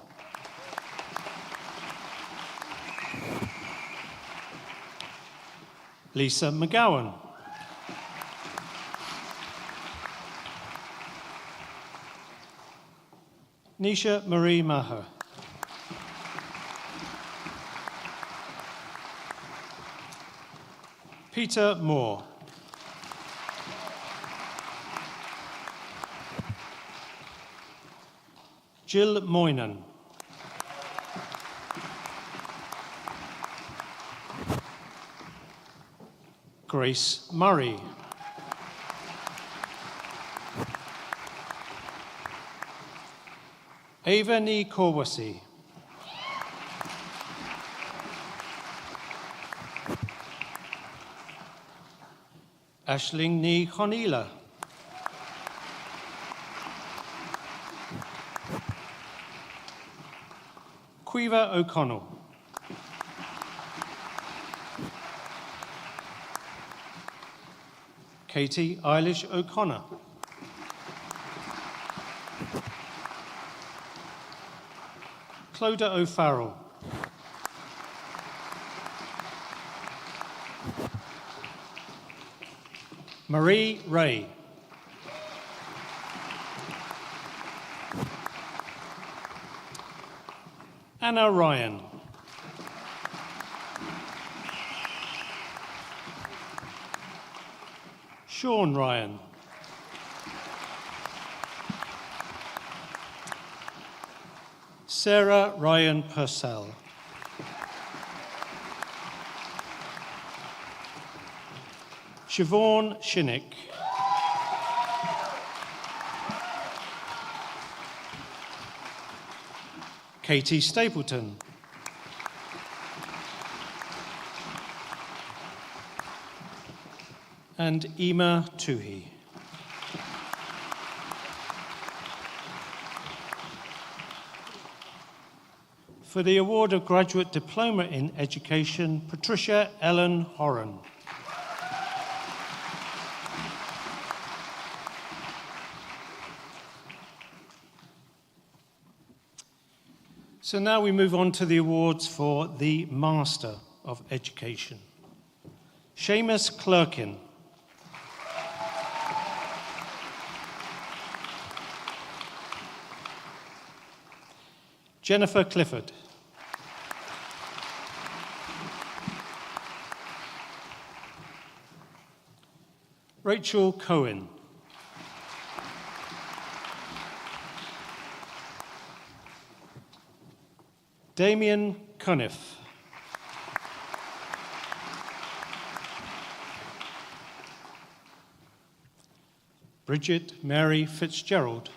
Lisa McGowan. Nisha Marie Maher. Peter Moore. Jill Moynan. Grace Murray. Ava Ni Korwasi. Ashling Ni Khonila. Quiver O'Connell. Katie Eilish O'Connor. Clodagh O'Farrell. Marie Ray. Anna Ryan. Sean Ryan. Sarah Ryan Purcell. Siobhan Shinnick. Katie Stapleton. And Ema Tuhi. For the award of Graduate Diploma in Education, Patricia Ellen Horan. So now we move on to the awards for the Master of Education. Seamus Clerkin. Jennifer Clifford. Rachel Cohen. Damien Cuniff. Bridget Mary Fitzgerald.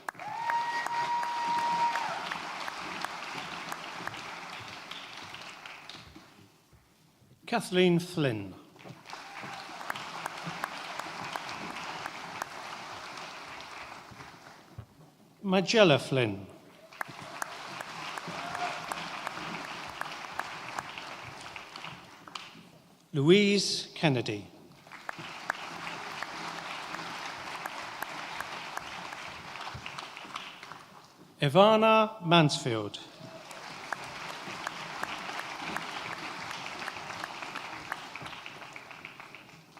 Kathleen Flynn. Magella Flynn. Louise Kennedy. Ivana Mansfield.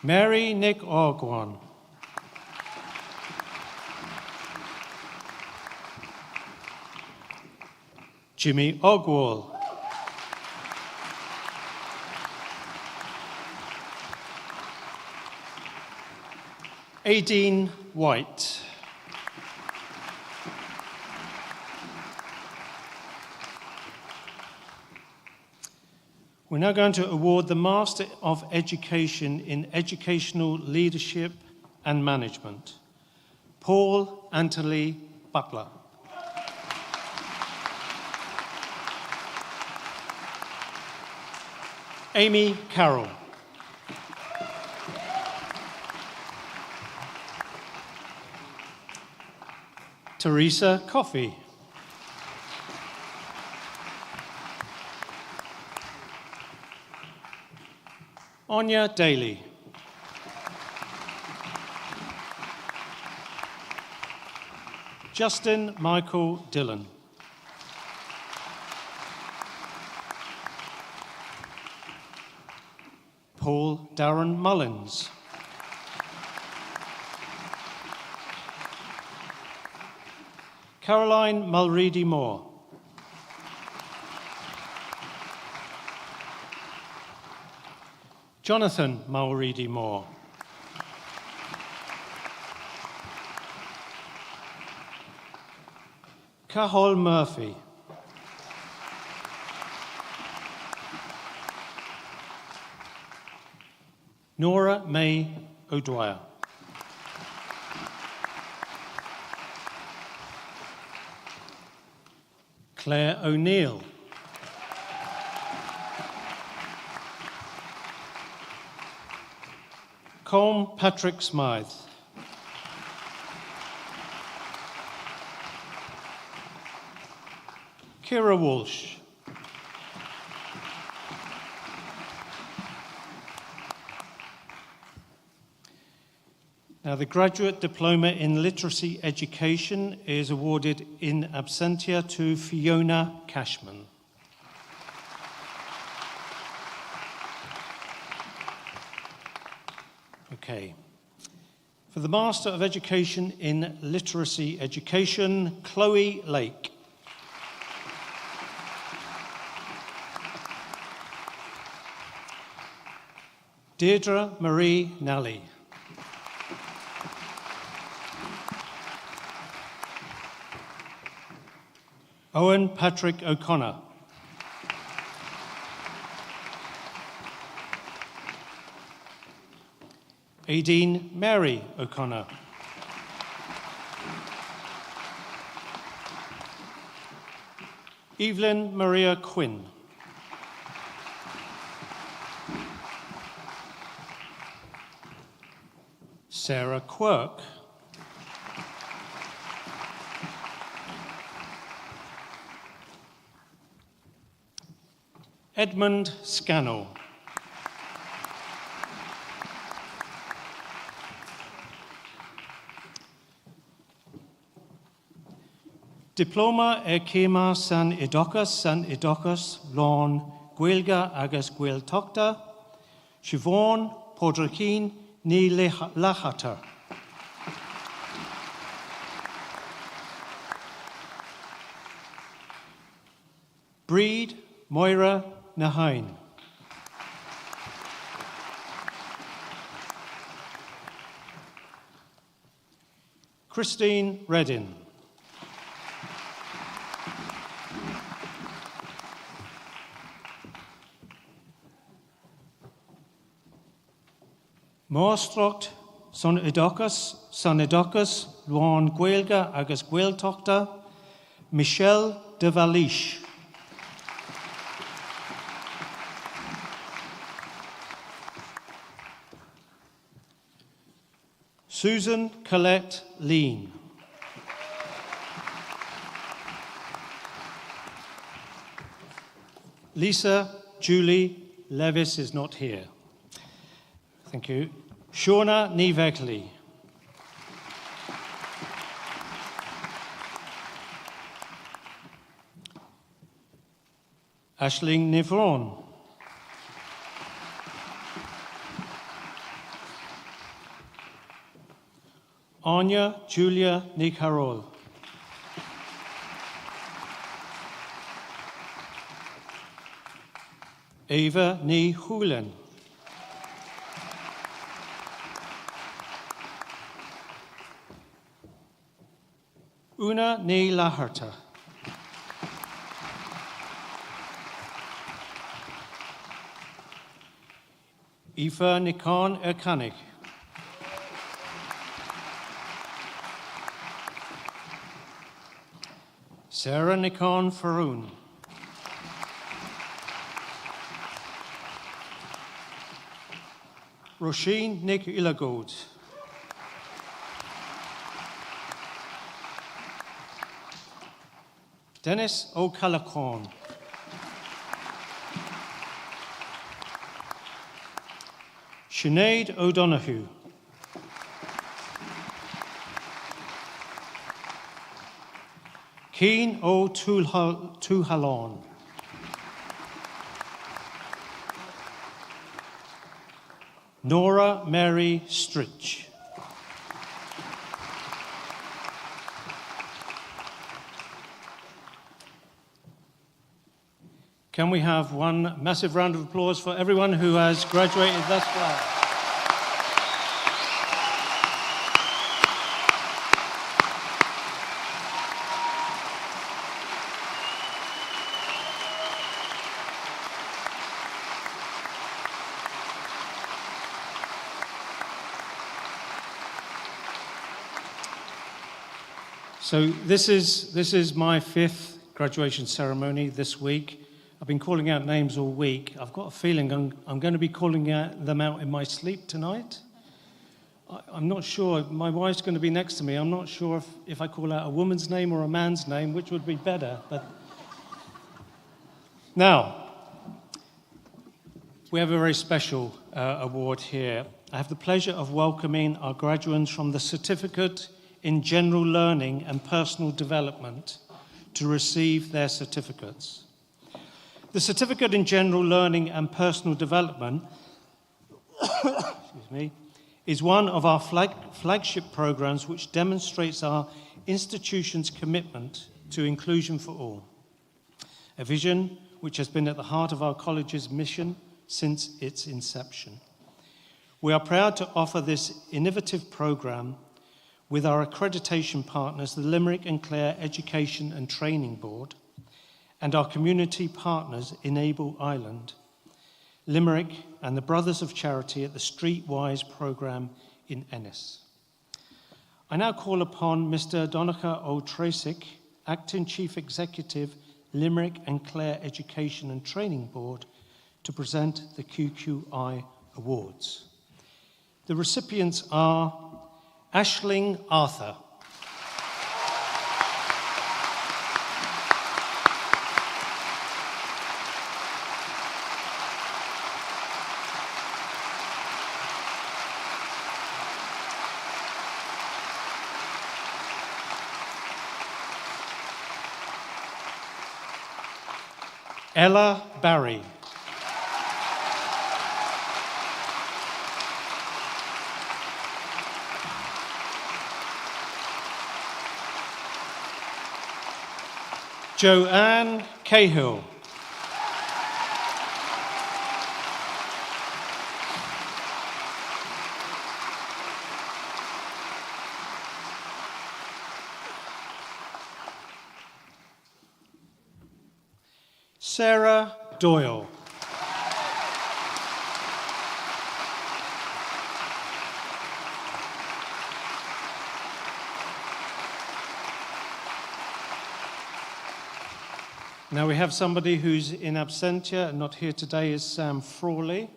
Mary Nick Ogwan. Jimmy Ogwall. Aideen White. We're now going to award the Master of Education in Educational Leadership and Management, Paul Anthony Butler. Amy Carroll. Teresa Coffey. Anya Daly. Justin Michael Dillon. Paul Darren Mullins. Caroline Mulready Moore. Jonathan Mulready Moore. Cahol Murphy. Nora May O'Dwyer. Claire O'Neill. Colm Patrick Smythe. Kira Walsh. Now, the Graduate Diploma in Literacy Education is awarded in absentia to Fiona Cashman. Okay. For the Master of Education in Literacy Education, Chloe Lake. Deirdre Marie Nally. Owen Patrick O'Connor. Aideen Mary O'Connor. Evelyn Maria Quinn. Sarah Quirk. Edmund Scannell. Diploma Céma san Idocus, Lán Gaeilge agus Gaeltachta, Siobhan Podrakeen ní Lachatar. Breed Moira Nahain. Christine Reddin. Mástrucht san Idocus, Lán Gaeilge agus Gaeltachta, Michelle de Valish. Susan Colette Lean. Lisa Julie Levis is not here. Thank you. Shauna Nivekli. Aisling Nivron. Anya Julia Nicarol. Eva Ní Hulen. Una Ní Laharta. Aoife Nicán Ercanig. Sarah Nicán Faroon. Roisin Nick Ilagod. Dennis O'Callaghan. Sinead O'Donoghue. Cian O'Tuhalon. Nora Mary Stritch. Can we have one massive round of applause for everyone who has graduated thus far? So this is my 5th graduation ceremony this week. I've been calling out names all week. I've got a feeling I'm going to be calling them out in my sleep tonight. I'm not sure. My wife's going to be next to me. I'm not sure if I call out a woman's name or a man's name, which would be better. But now, we have a very special award here. I have the pleasure of welcoming our graduates from the Certificate in General Learning and Personal Development to receive their certificates. The Certificate in General Learning and Personal Development is one of our flagship programs which demonstrates our institution's commitment to inclusion for all, a vision which has been at the heart of our college's mission since its inception. We are proud to offer this innovative program with our accreditation partners, the Limerick and Clare Education and Training Board, and our community partners, Enable Ireland, Limerick, and the Brothers of Charity at the Streetwise programme in Ennis. I now call upon Mr. Donncha O'Trasick, Acting Chief Executive, Limerick and Clare Education and Training Board, to present the QQI Awards. The recipients are Aisling Arthur, Ella Barry, Joanne Cahill, Sarah Doyle, now we have somebody who's in absentia and not here today is Sam Frawley.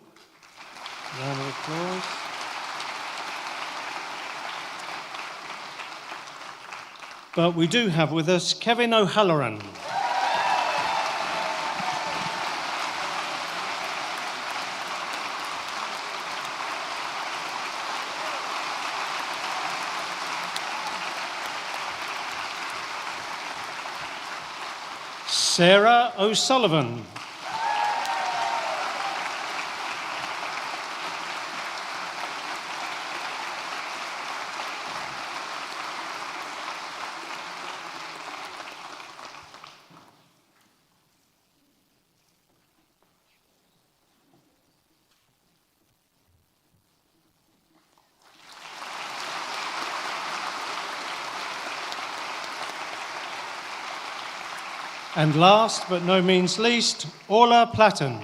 Round of applause. But we do have with us Kevin O'Halloran. Sarah O'Sullivan. And last but no means least, Orla Platten.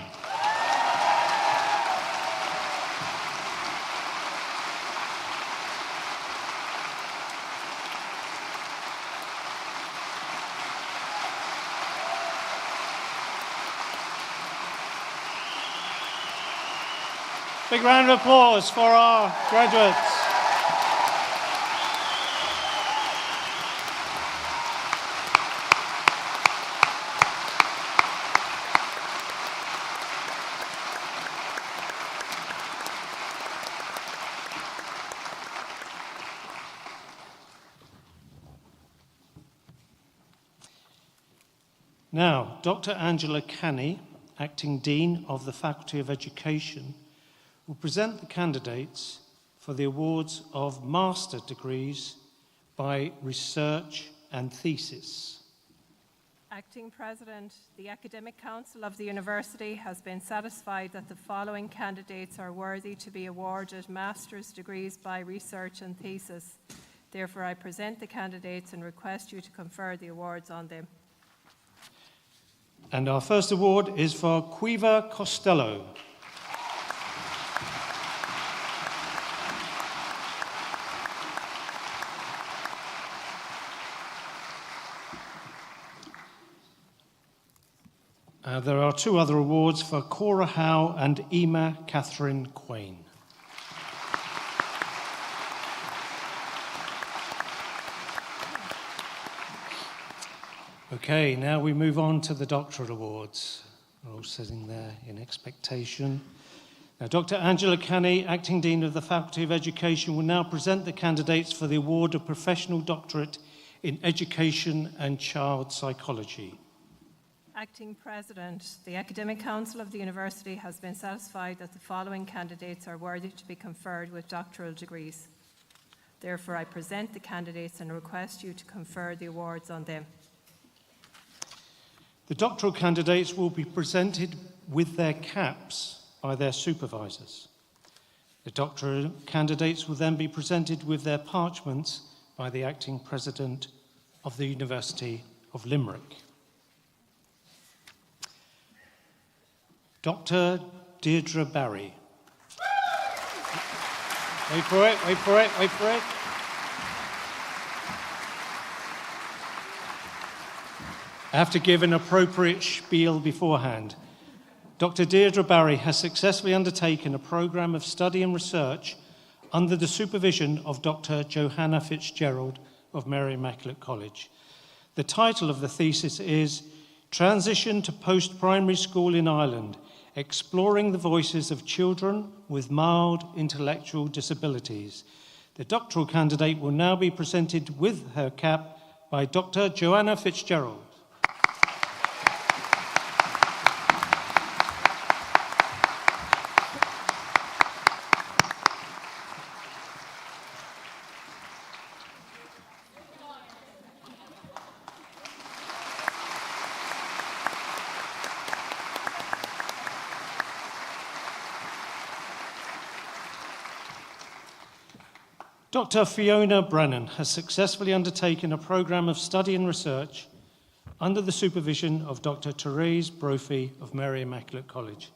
Big round of applause for our graduates. Now, Dr. Angela Canny, Acting Dean of the Faculty of Education, will present the candidates for the awards of master degrees by research and thesis. Acting President, the Academic Council of the University has been satisfied that the following candidates are worthy to be awarded master's degrees by research and thesis. Therefore, I present the candidates and request you to confer the awards on them. And our first award is for Quiva Costello. There are two other awards for Cora Howe and Emma Catherine Quain. Okay, now we move on to the Doctoral Awards. We're all sitting there in expectation. Now, Dr. Angela Canny, Acting Dean of the Faculty of Education, will now present the candidates for the award of Professional Doctorate in Education and Child Psychology. Acting President, the Academic Council of the University has been satisfied that the following candidates are worthy to be conferred with doctoral degrees. Therefore, I present the candidates and request you to confer the awards on them. The doctoral candidates will be presented with their caps by their supervisors. The doctoral candidates will then be presented with their parchments by the Acting President of the University of Limerick. Dr. Deirdre Barry. Wait for it, wait for it, wait for it. I have to give an appropriate spiel beforehand. Dr. Deirdre Barry has successfully undertaken a programme of study and research under the supervision of Dr. Johanna Fitzgerald of Mary Immaculate College. The title of the thesis is Transition to Post-Primary School in Ireland, Exploring the Voices of Children with Mild Intellectual Disabilities. The doctoral candidate will now be presented with her cap by Dr. Johanna Fitzgerald. Dr. Fiona Brennan has successfully undertaken a programme of study and research under the supervision of Dr. Therese Brophy of Mary Immaculate College.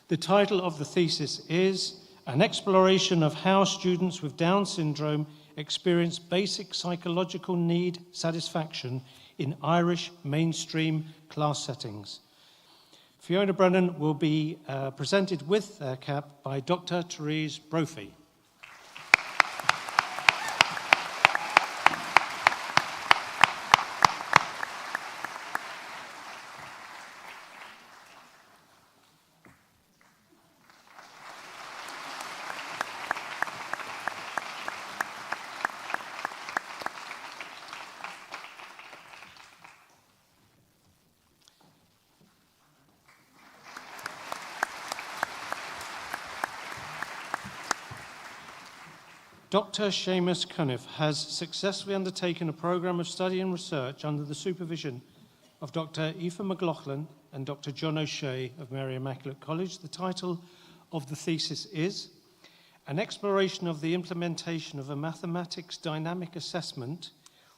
The title of the thesis is An Exploration of How Students with Down Syndrome Experience Basic Psychological Need Satisfaction in Irish Mainstream Class Settings. Fiona Brennan will be presented with her cap by Dr. Therese Brophy. Dr. Seamus Cunniff has successfully undertaken a programme of study and research under the supervision of Dr. Aoife McLaughlin and Dr. John O'Shea of Mary Immaculate College. The title of the thesis is An Exploration of the Implementation of a Mathematics Dynamic Assessment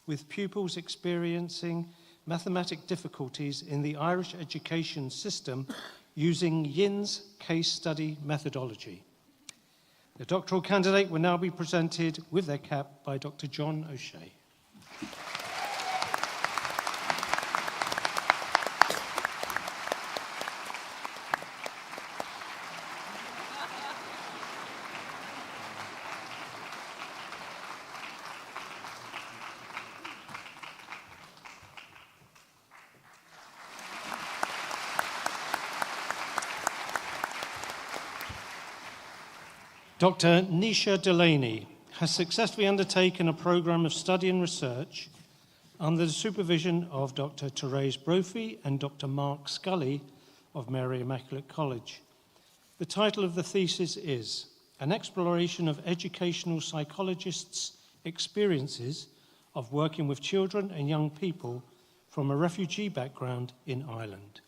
with Pupils Experiencing Mathematic Difficulties in the Irish Education System using Yin's Case Study Methodology. The doctoral candidate will now be presented with their cap by Dr. John O'Shea. Dr. Nisha Delaney has successfully undertaken a programme of study and research under the supervision of Dr. Therese Brophy and Dr. Mark Scully of Mary Immaculate College. The title of the thesis is An Exploration of Educational Psychologists' Experiences of Working with Children and Young People from a refugee background in Ireland.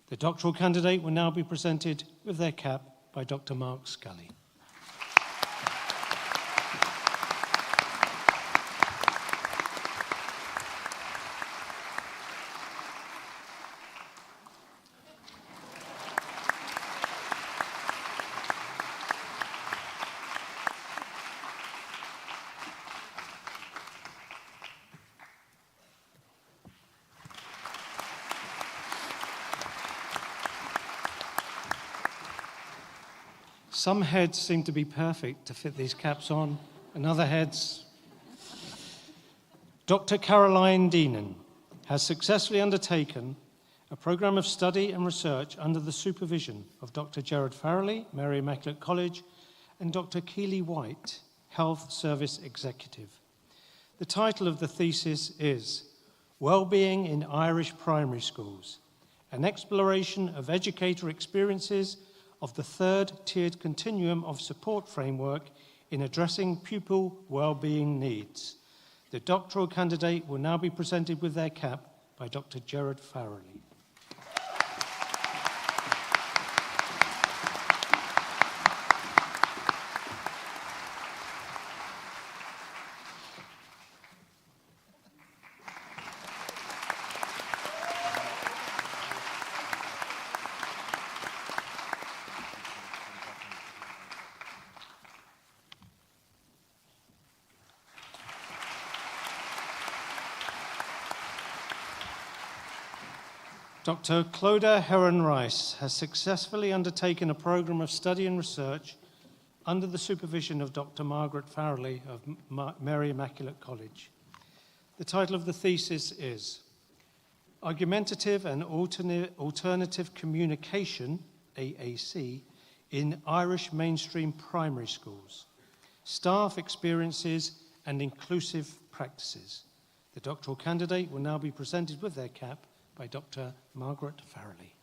The doctoral candidate will now be presented with their cap by Dr. Mark Scully. Some heads seem to be perfect to fit these caps on, and other heads. Dr. Caroline Deenan has successfully undertaken a programme of study and research under the supervision of Dr. Gerard Farrelly, Mary Immaculate College, and Dr. Keely White, Health Service Executive. The title of the thesis is Wellbeing in Irish Primary Schools, an exploration of educator experiences of the third tiered continuum of support framework in addressing pupil well-being needs. The doctoral candidate will now be presented with their cap by Dr. Gerard Farrelly. Dr. Clodagh Heron-Rice has successfully undertaken a programme of study and research under the supervision of Dr. Margaret Farrelly of Mary Immaculate College. The title of the thesis is Argumentative and Alternative Communication, AAC, in Irish Mainstream Primary Schools, Staff Experiences and Inclusive Practices. The doctoral candidate will now be presented with their cap by Dr. Margaret Farrelly.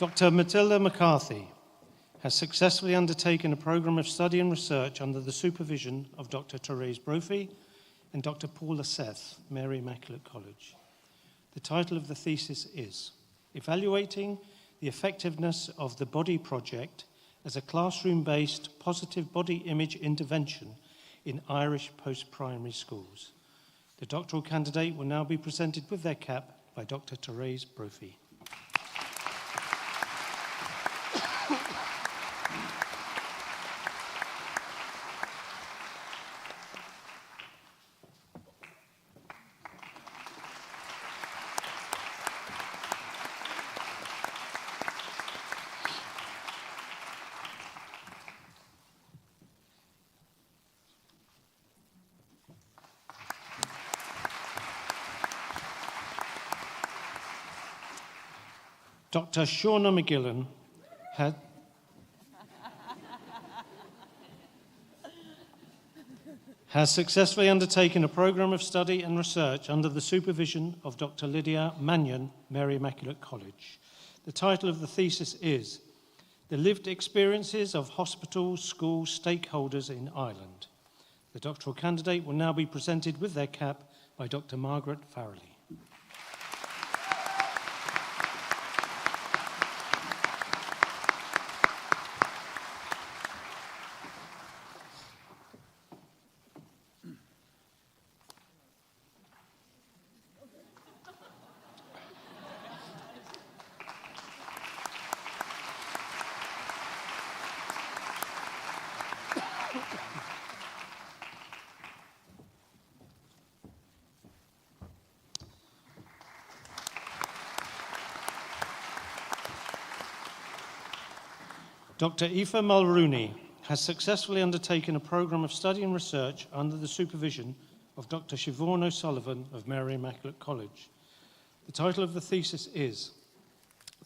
Dr. Matilda McCarthy has successfully undertaken a programme of study and research under the supervision of Dr. Therese Brophy and Dr. Paula Seth, Mary Immaculate College. The title of the thesis is Evaluating the Effectiveness of the Body Project as a Classroom-Based Positive Body Image Intervention in Irish Post-Primary Schools. The doctoral candidate will now be presented with their cap by Dr. Therese Brophy. Dr. Shauna McGillan has successfully undertaken a programme of study and research under the supervision of Dr. Lydia Mannion, Mary Immaculate College. The title of the thesis is The Lived Experiences of Hospital School Stakeholders in Ireland. The doctoral candidate will now be presented with their cap by Dr. Margaret Farrelly. Dr. Aoife Mulrooney has successfully undertaken a programme of study and research under the supervision of Dr. Siobhan O'Sullivan of Mary Immaculate College. The title of the thesis is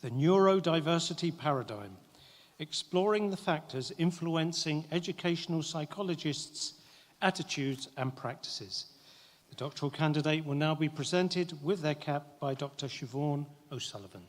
The Neurodiversity Paradigm, Exploring the Factors Influencing Educational Psychologists' Attitudes and Practices. The doctoral candidate will now be presented with their cap by Dr. Siobhan O'Sullivan.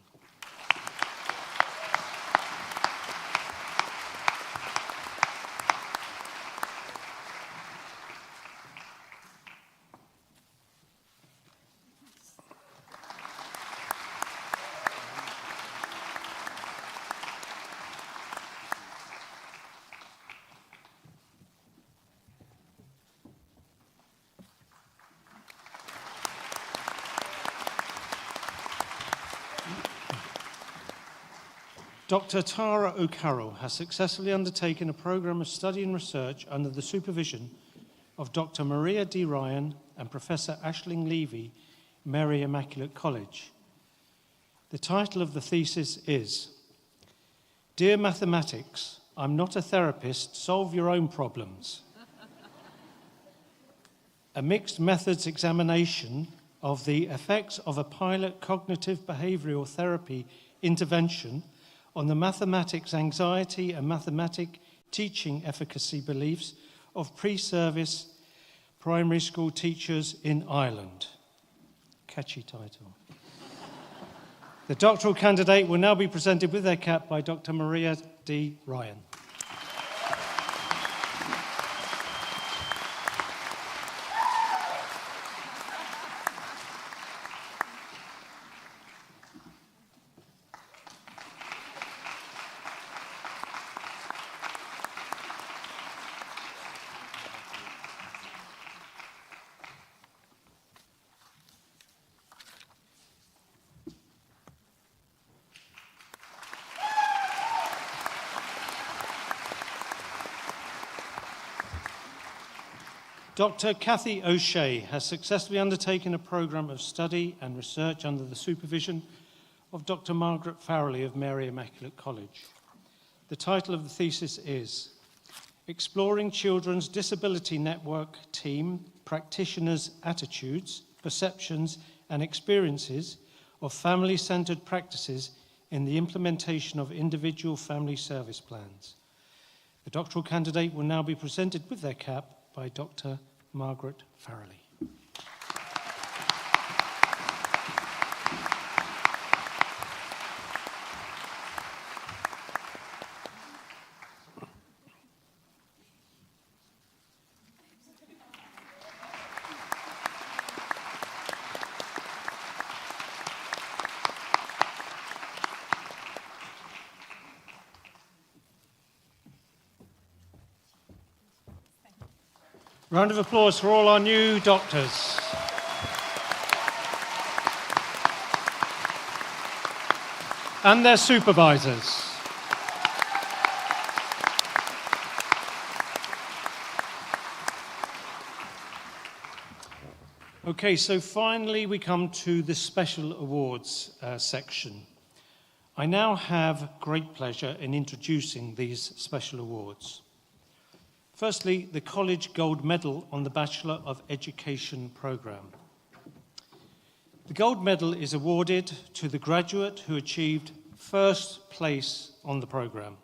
Dr. Tara O'Carroll has successfully undertaken a programme of study and research under the supervision of Dr. Maria D. Ryan and Professor Aisling Levy, Mary Immaculate College. The title of the thesis is Dear Mathematics, I'm not a therapist, solve your own problems. A mixed methods examination of the effects of a pilot cognitive behavioural therapy intervention on the mathematics anxiety and mathematic teaching efficacy beliefs of pre-service primary school teachers in Ireland. Catchy title. The doctoral candidate will now be presented with their cap by Dr. Maria D. Ryan. Dr. Cathy O'Shea has successfully undertaken a programme of study and research under the supervision of Dr. Margaret Farrelly of Mary Immaculate College. The title of the thesis is Exploring Children's Disability Network Team Practitioners' Attitudes, Perceptions and Experiences of Family-Centred Practices in the Implementation of Individual Family Service Plans. The doctoral candidate will now be presented with their cap by Dr. Margaret Farrelly. Round of applause for all our new doctors. And their supervisors. Okay, so finally we come to the special awards section. I now have great pleasure in introducing these special awards. Firstly, the College Gold Medal on the Bachelor of Education programme. The Gold Medal is awarded to the graduate who achieved first place on the programme.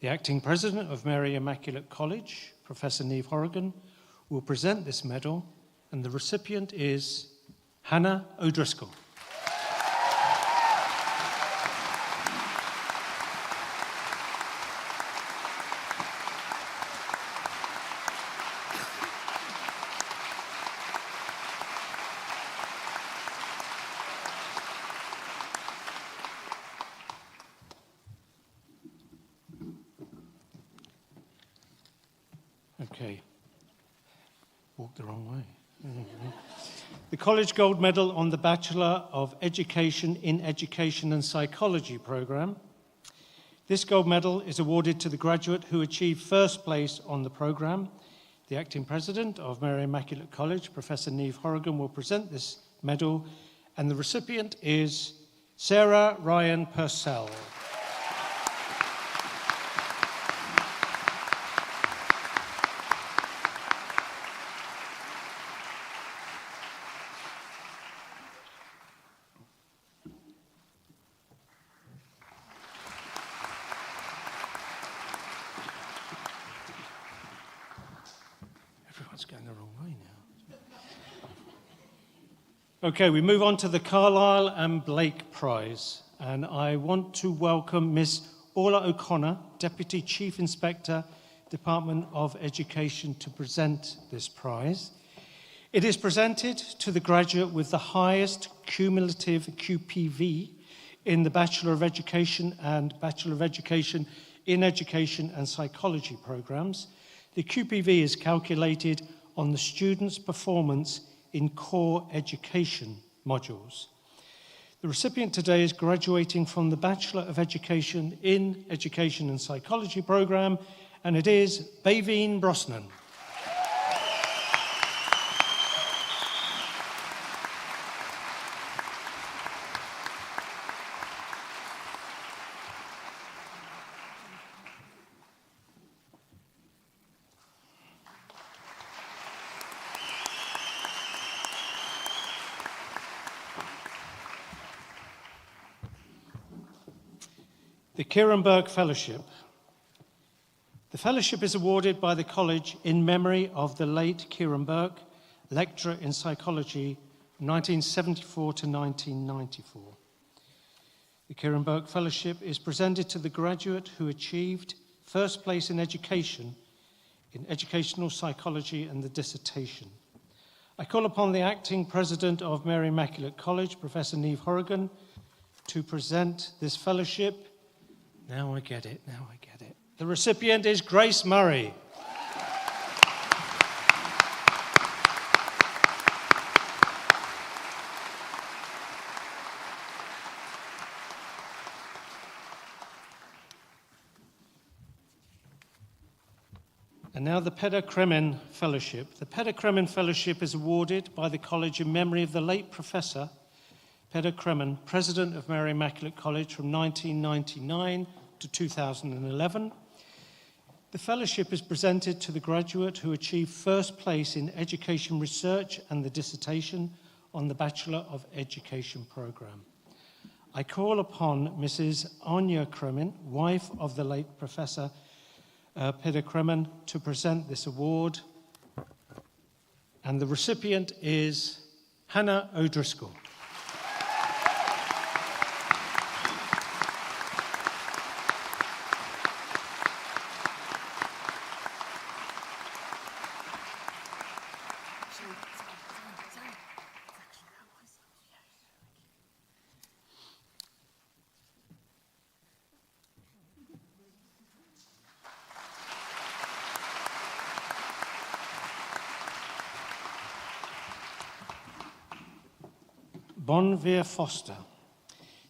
The Acting President of Mary Immaculate College, Professor Niamh Horrigan, will present this medal, and the recipient is Hannah O'Driscoll. Okay, walked the wrong way. The College Gold Medal on the Bachelor of Education in Education and Psychology programme. This gold medal is awarded to the graduate who achieved first place on the programme. The Acting President of Mary Immaculate College, Professor Niamh Horrigan, will present this medal, and the recipient is Sarah Ryan Purcell. it's going the wrong way now. Okay, we move on to the Carlisle and Blake Prize. And I want to welcome Miss Orla O'Connor, Deputy Chief Inspector, Department of Education, to present this prize. It is presented to the graduate with the highest cumulative QPV in the Bachelor of Education and Bachelor of Education in Education and Psychology programs. The QPV is calculated on the student's performance in core education modules. The recipient today is graduating from the Bachelor of Education in Education and Psychology program, and it is Baveen Brosnan. The Kieran Burke Fellowship. The fellowship is awarded by the college in memory of the late Kieran Burke, lecturer in psychology, 1974 to 1994. The Kieran Burke Fellowship is presented to the graduate who achieved first place in education, in educational psychology and the dissertation. I call upon the acting president of Mary Immaculate College, Professor Niamh Horrigan, to present this fellowship. Now I get it. The recipient is Grace Murray. And now the Peter Kremen Fellowship. The Peter Kremen Fellowship is awarded by the college in memory of the late Professor Peter Kremen, President of Mary Immaculate College from 1999 to 2011. The fellowship is presented to the graduate who achieved first place in education research and the dissertation on the Bachelor of Education program. I call upon Mrs. Anya Kremen, wife of the late Professor Peter Kremen, to present this award. And the recipient is Hannah O'Driscoll. Bonvir Foster.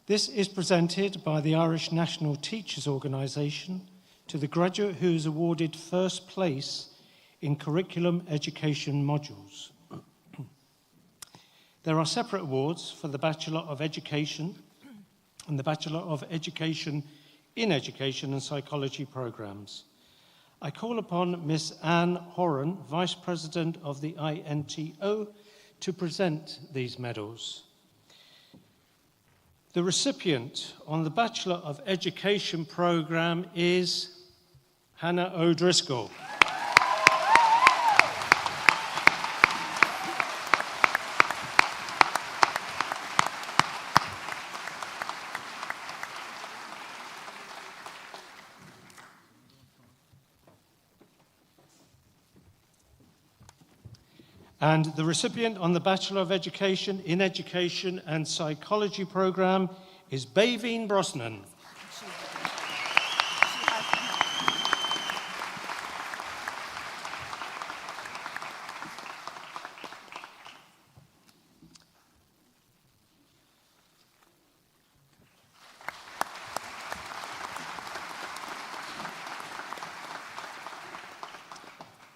This is presented by the Irish National Teachers Organisation to the graduate who is awarded first place in curriculum education modules. There are separate awards for the Bachelor of Education and the Bachelor of Education in Education and Psychology programs. I call upon Miss Anne Horan, Vice President of the INTO, to present these medals. The recipient on the Bachelor of Education program is Hannah O'Driscoll. And the recipient on the Bachelor of Education in Education and Psychology program is Baveen Brosnan.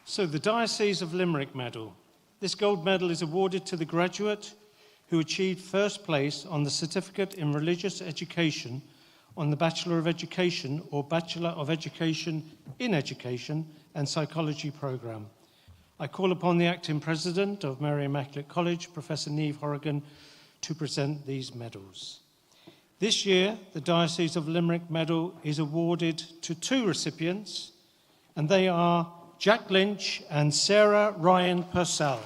So the Diocese of Limerick Medal. This gold medal is awarded to the graduate who achieved first place on the Certificate in Religious Education on the Bachelor of Education or Bachelor of Education in Education and Psychology program. I call upon the acting president of Mary Immaculate College, Professor Niamh Horrigan, to present these medals. This year, the Diocese of Limerick Medal is awarded to two recipients, and they are Jack Lynch and Sarah Ryan Purcell.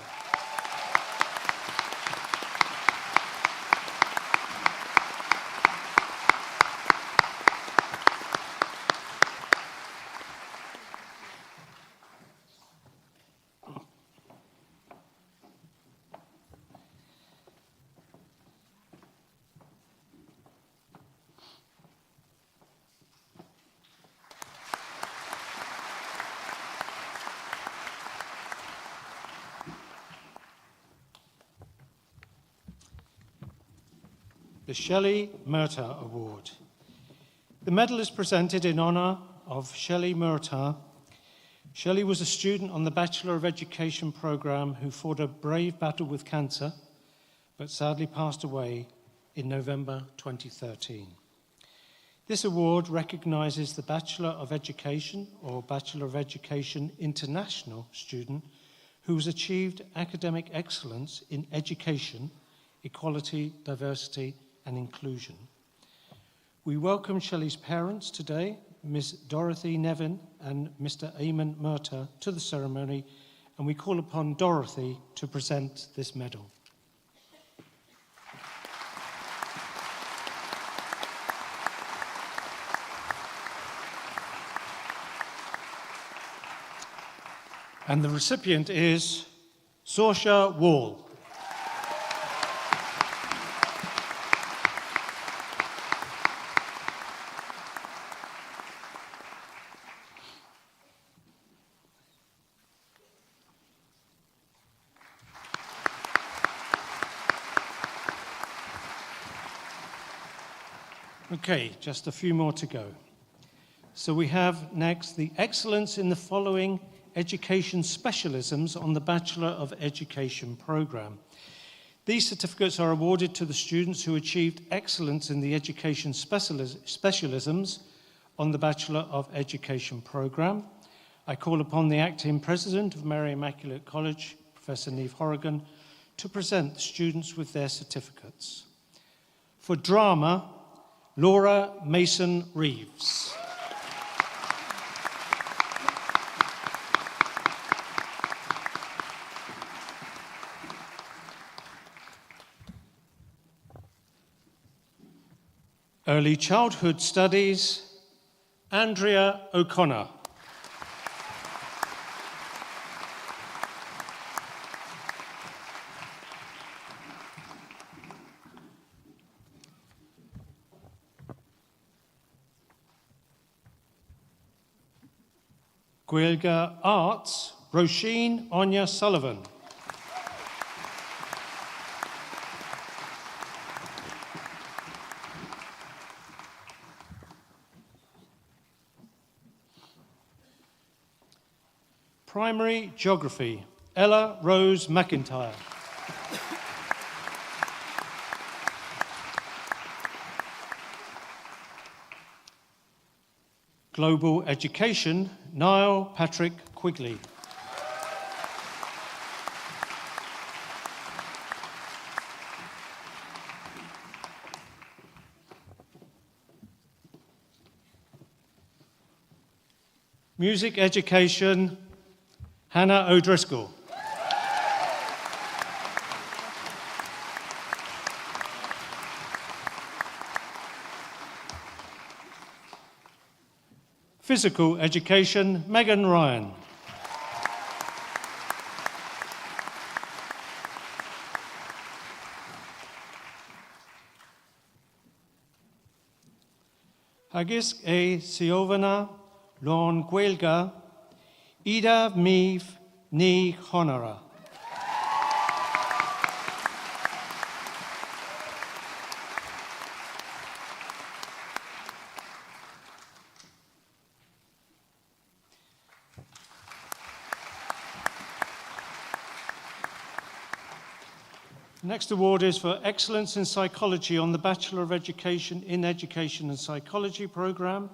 The Shelley Murtagh Award. The medal is presented in honour of Shelley Murtagh. Shelley was a student on the Bachelor of Education programme who fought a brave battle with cancer, but sadly passed away in November 2013. This award recognises the Bachelor of Education or Bachelor of Education International student who has achieved academic excellence in education, equality, diversity and inclusion. We welcome Shelley's parents today, Ms. Dorothy Nevin and Mr. Eamon Murtagh, to the ceremony, and we call upon Dorothy to present this medal. And the recipient is Saoirse Wall. Okay, just a few more to go. So we have next the excellence in the following education specialisms on the Bachelor of Education programme. These certificates are awarded to the students who achieved excellence in the education specialisms on the Bachelor of Education programme. I call upon the acting president of Mary Immaculate College, Professor Niamh Horrigan, to present the students with their certificates. For drama, Laura Mason Reeves. Early Childhood Studies, Andrea O'Connor. Gaeilge Arts, Roisin Anya Sullivan. Primary Geography, Ella Rose McIntyre. Global Education, Niall Patrick Quigley. Music Education, Hannah O'Driscoll. Physical Education, Megan Ryan. Haggis e Siovana, Lorn Gaeilge, Ida Meave Ní Honora. Next award is for Excellence in Psychology on the Bachelor of Education in Education and Psychology programme.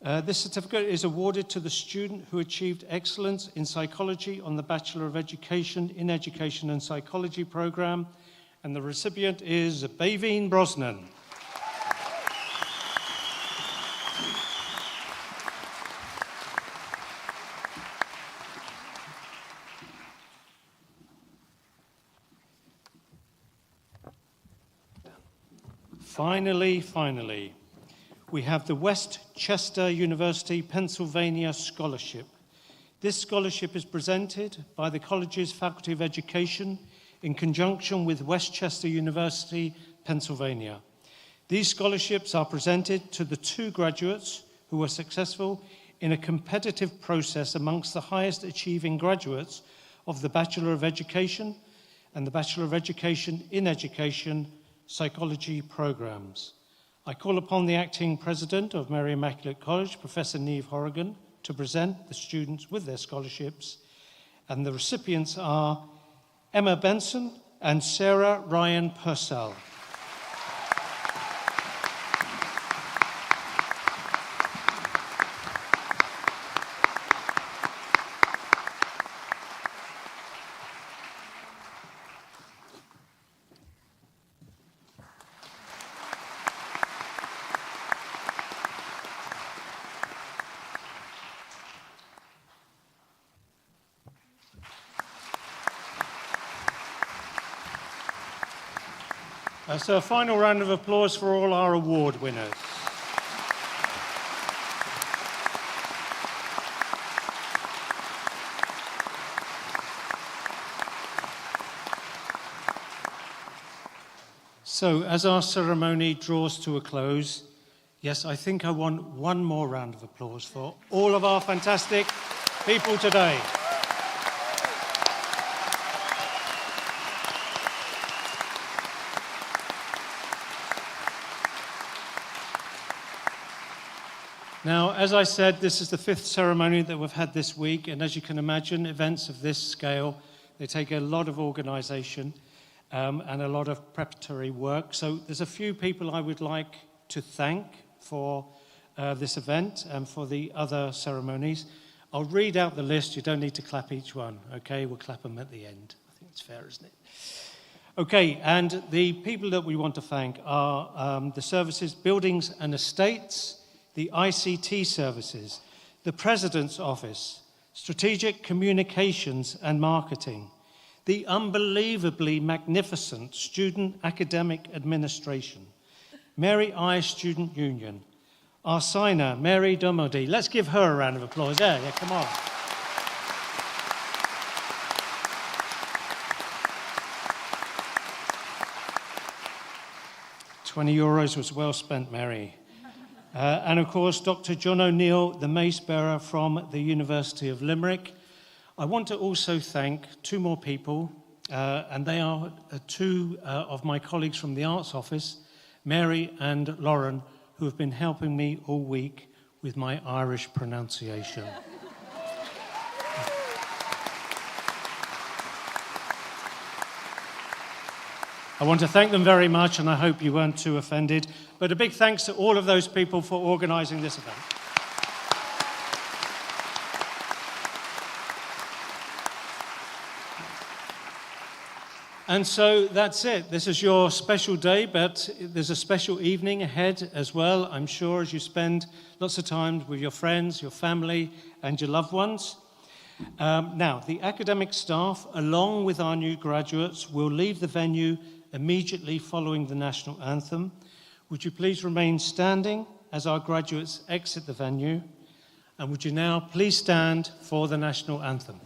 This certificate is awarded to the student who achieved excellence in psychology on the Bachelor of Education in Education and Psychology programme, and the recipient is Baveen Brosnan. Finally, we have the Westchester University, Pennsylvania Scholarship. This scholarship is presented by the college's Faculty of Education in conjunction with Westchester University, Pennsylvania. These scholarships are presented to the 2 graduates who were successful in a competitive process amongst the highest achieving graduates of the Bachelor of Education and the Bachelor of Education in Education Psychology programs. I call upon the acting president of Mary Immaculate College, Professor Niamh Horrigan, to present the students with their scholarships. And the recipients are Emma Benson and Sarah Ryan Purcell. So a final round of applause for all our award winners. So as our ceremony draws to a close, yes, I think I want one more round of applause for all of our fantastic people today. Now, as I said, this is the 5th ceremony that we've had this week, and as you can imagine, events of this scale, they take a lot of organisation and a lot of preparatory work. So there's a few people I would like to thank for this event and for the other ceremonies. I'll read out the list. You don't need to clap each one, okay? We'll clap them at the end. I think it's fair, isn't it? Okay, and the people that we want to thank are the services, buildings and estates, the ICT services, the President's Office, Strategic Communications and Marketing, the unbelievably magnificent Student Academic Administration, Mary I Student Union, our signer, Mary Domody. Let's give her a round of applause. Yeah, come on. €20 was well spent, Mary. And of course, Dr. John O'Neill, the mace bearer from the University of Limerick. I want to also thank 2 more people, and they are 2 of my colleagues from the Arts Office, Mary and Lauren, who have been helping me all week with my Irish pronunciation. I want to thank them very much, and I hope you weren't too offended. But a big thanks to all of those people for organising this event. And so that's it. This is your special day, but there's a special evening ahead as well, I'm sure, as you spend lots of time with your friends, your family, and your loved ones. Now, the academic staff, along with our new graduates, will leave the venue immediately following the national anthem. Would you please remain standing as our graduates exit the venue? And would you now please stand for the national anthem?